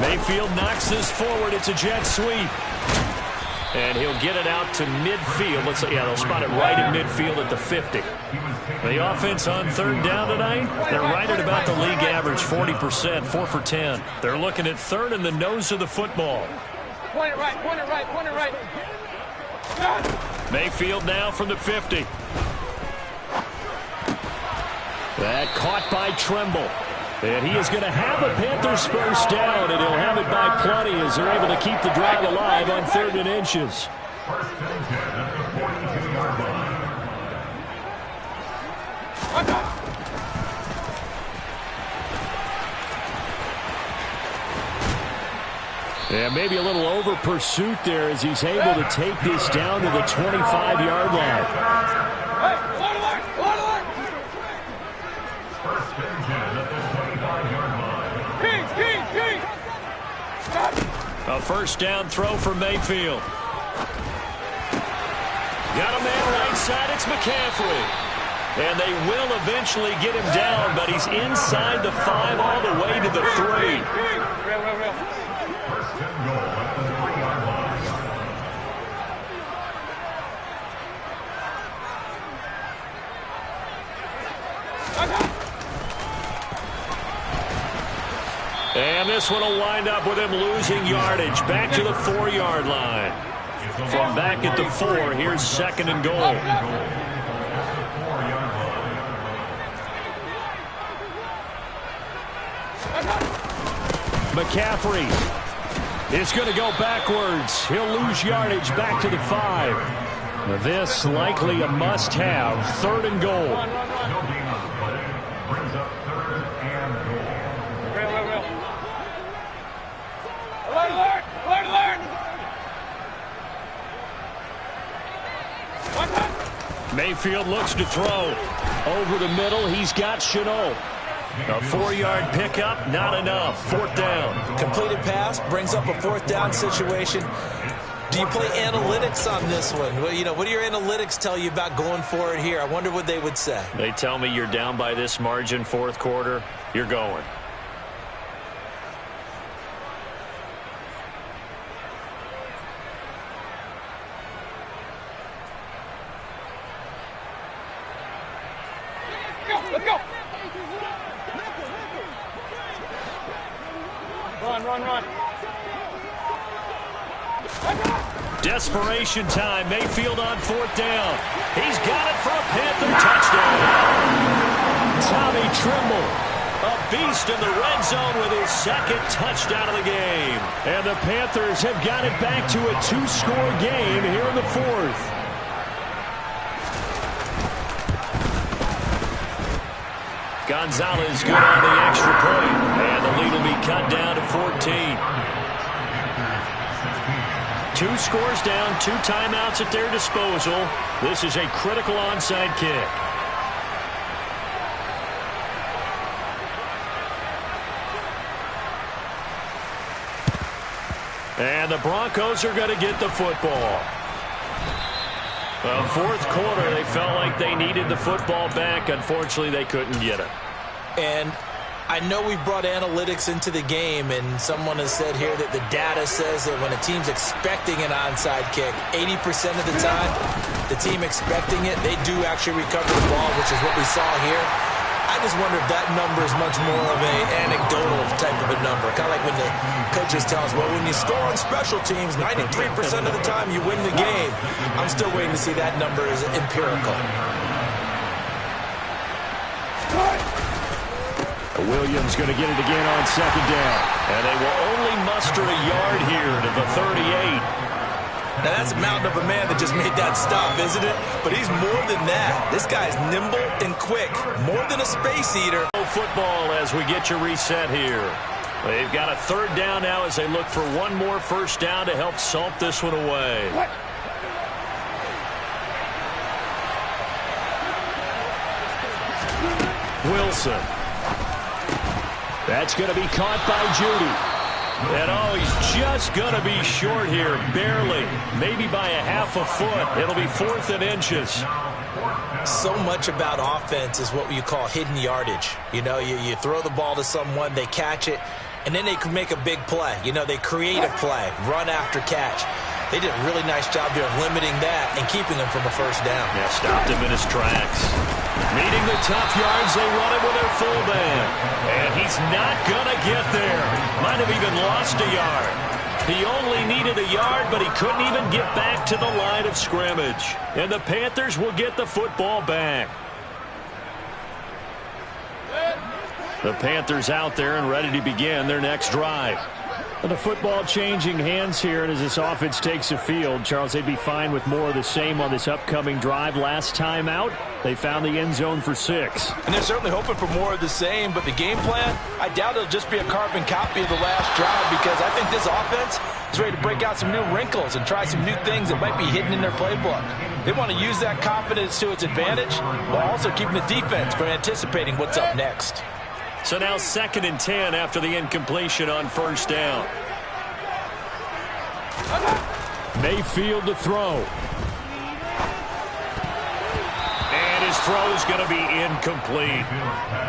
[SPEAKER 2] Mayfield knocks this forward. It's a jet sweep. And he'll get it out to midfield. Let's see, yeah, they'll spot it right in midfield at the 50. The offense on third down tonight, they're right at about the league average, 40%, 4 for 10. They're looking at third in the nose of the football.
[SPEAKER 4] Point it right, point it right, point it right.
[SPEAKER 2] Mayfield now from the 50. That caught by Tremble. And he is going to have a Panthers first down, and he'll have it by plenty as they're able to keep the drive alive on 3rd and inches.
[SPEAKER 6] First and 10 at the 42-yard line.
[SPEAKER 5] Yeah, maybe a little over pursuit there as he's able to take this down to the 25-yard line.
[SPEAKER 6] First and 10 at the 25-yard line.
[SPEAKER 2] A first down throw for Mayfield. Got a man right side. It's McCaffrey. And they will eventually get him down, but he's inside the 5 all the way to the 3. this one will wind up with him losing yardage. Back to the 4-yard line. From back at the 4, here's 2nd and goal. McCaffrey is going to go backwards. He'll lose yardage back to the 5. This likely a must-have. 3rd and goal.
[SPEAKER 6] Brings up 3rd and goal.
[SPEAKER 2] Mayfield looks to throw. Over the middle, he's got Chenault. A 4-yard pickup, not enough. 4th down.
[SPEAKER 3] Completed pass brings up a 4th down situation. Do you play analytics on this one? Well, what do your analytics tell you about going for it here? I wonder what they would say.
[SPEAKER 2] They tell me you're down by this margin, 4th quarter. You're going.
[SPEAKER 4] Let's go. Run.
[SPEAKER 2] Desperation time. Mayfield on 4th down. He's got it for a Panther touchdown. Tommy Trimble, a beast in the red zone with his 2nd touchdown of the game.
[SPEAKER 5] And the Panthers have got it back to a 2-score game here in the 4th.
[SPEAKER 2] Gonzalez good on the extra point. And the lead will be cut down to 14. 2 scores down, 2 timeouts at their disposal. This is a critical onside kick. And the Broncos are going to get the football. Well, 4th quarter, they felt like they needed the football back. Unfortunately, they couldn't get it.
[SPEAKER 3] And I know we brought analytics into the game, and someone has said here that the data says that when a team's expecting an onside kick, 80% of the time, the team expecting it, they do actually recover the ball, which is what we saw here. I just wonder if that number is much more of an anecdotal type of a number. Kind of like when the coaches tell us, well, when you score on special teams, 93% of the time you win the game. I'm still waiting to see that number as empirical.
[SPEAKER 5] Williams going to get it again on 2nd down.
[SPEAKER 2] And they will only muster a yard here to the 38.
[SPEAKER 3] Now, that's a mountain of a man that just made that stop, isn't it? But he's more than that. This guy's nimble and quick, more than a space eater.
[SPEAKER 2] Football as we get you reset here. They've got a 3rd down now as they look for one more 1st down to help salt this one away. Wilson. That's going to be caught by Judy. And he's just going to be short here, barely, maybe by a half a foot. It'll be 4th and inches.
[SPEAKER 3] So much about offense is what you call hidden yardage. You throw the ball to someone, they catch it, and then they can make a big play. They create a play, run after catch. They did a really nice job there of limiting that and keeping him from a 1st down.
[SPEAKER 2] Yeah, stopped him in his tracks. Needing the tough yards, they run it with their fullback. And he's not going to get there. Might have even lost a yard. He only needed a yard, but he couldn't even get back to the line of scrimmage. And the Panthers will get the football back. The Panthers out there and ready to begin their next drive.
[SPEAKER 5] The football changing hands here, and as this offense takes the field, Charles, they'd be fine with more of the same on this upcoming drive. Last time out, they found the end zone for 6.
[SPEAKER 3] And they're certainly hoping for more of the same, but the game plan, I doubt it'll just be a carbon copy of the last drive, because I think this offense is ready to break out some new wrinkles and try some new things that might be hidden in their playbook. They want to use that confidence to its advantage, while also keeping the defense from anticipating what's up next.
[SPEAKER 2] So now 2nd and 10 after the incompletion on 1st down.
[SPEAKER 5] Mayfield to throw.
[SPEAKER 2] And his throw is going to be incomplete.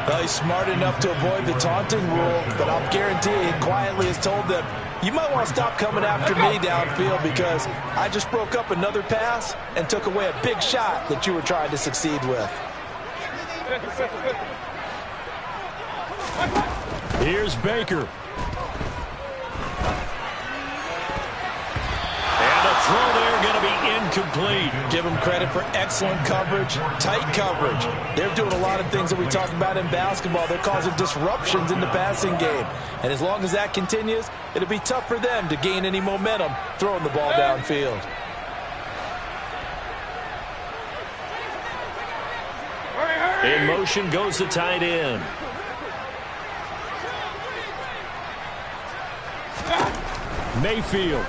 [SPEAKER 3] Well, he's smart enough to avoid the taunting rule, but I'll guarantee he quietly has told them, you might want to stop coming after me downfield because I just broke up another pass and took away a big shot that you were trying to succeed with.
[SPEAKER 5] Here's Baker.
[SPEAKER 2] complete.
[SPEAKER 3] Give them credit for excellent coverage, tight coverage. They're doing a lot of things that we talk about in basketball. They're causing disruptions in the passing game. And as long as that continues, it'll be tough for them to gain any momentum throwing the ball downfield.
[SPEAKER 2] In motion goes the tight end.
[SPEAKER 5] Mayfield.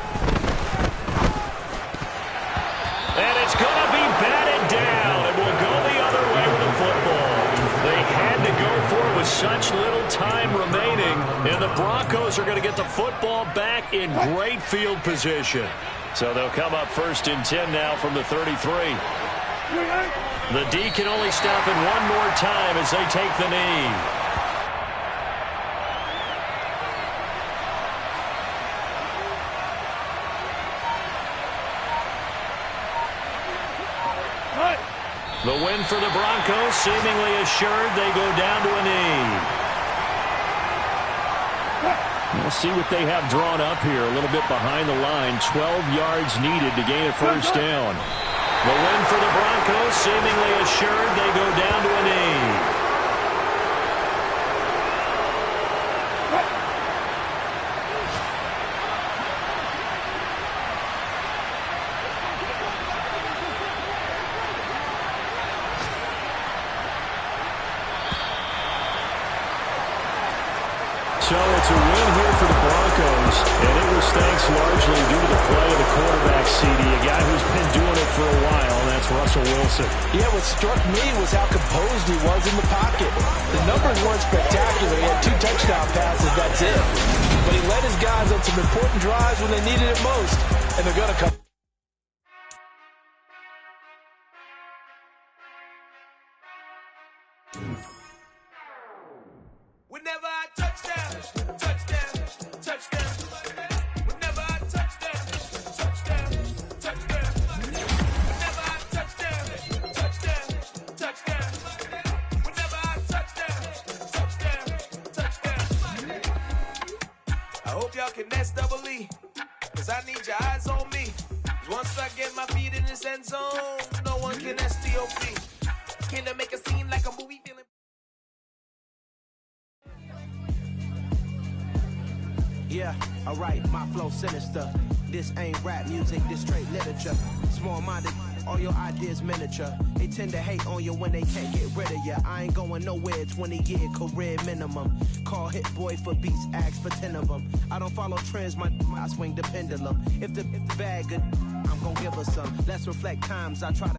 [SPEAKER 2] And it's going to be batted down. It will go the other way with the football. They had to go for it with such little time remaining. And the Broncos are going to get the football back in great field position. So they'll come up 1st and 10 now from the 33. The D can only stop it one more time as they take the knee. The win for the Broncos, seemingly assured. They go down to a knee.
[SPEAKER 5] We'll see what they have drawn up here. A little bit behind the line. 12 yards needed to gain a first down.
[SPEAKER 2] The win for the Broncos, seemingly assured. They go down to a knee.
[SPEAKER 5] So it's a win here for the Broncos, and it was thanks largely due to the play of the quarterback, CD, a guy who's been doing it for a while, and that's Russell Wilson.
[SPEAKER 3] Yeah, what struck me was how composed he was in the pocket. The numbers weren't spectacular. He had 2 touchdown passes, that's it. But he led his guys on some important drives when they needed it most, and they're going to come.
[SPEAKER 1] Whenever I touchdown, touchdown, touchdown. Whenever I touchdown, touchdown, touchdown. Whenever I touchdown, touchdown, touchdown. Whenever I touchdown, touchdown, touchdown. I hope y'all can nest double E, 'cause I need your eyes on me. 'Cause once I get my feet in this end zone, no one can STOP. Can I make a scene like a movie feeling?
[SPEAKER 7] Yeah, alright, my flow sinister. This ain't rap music, this straight literature. Small-minded, all your ideas miniature. They tend to hate on you when they can't get rid of you. I ain't going nowhere, 20-year career minimum. Call Hit Boy for beats, ask for 10 of them. I don't follow trends, I swing the pendulum. If the bag good, I'm gonna give her some. Let's reflect times I try to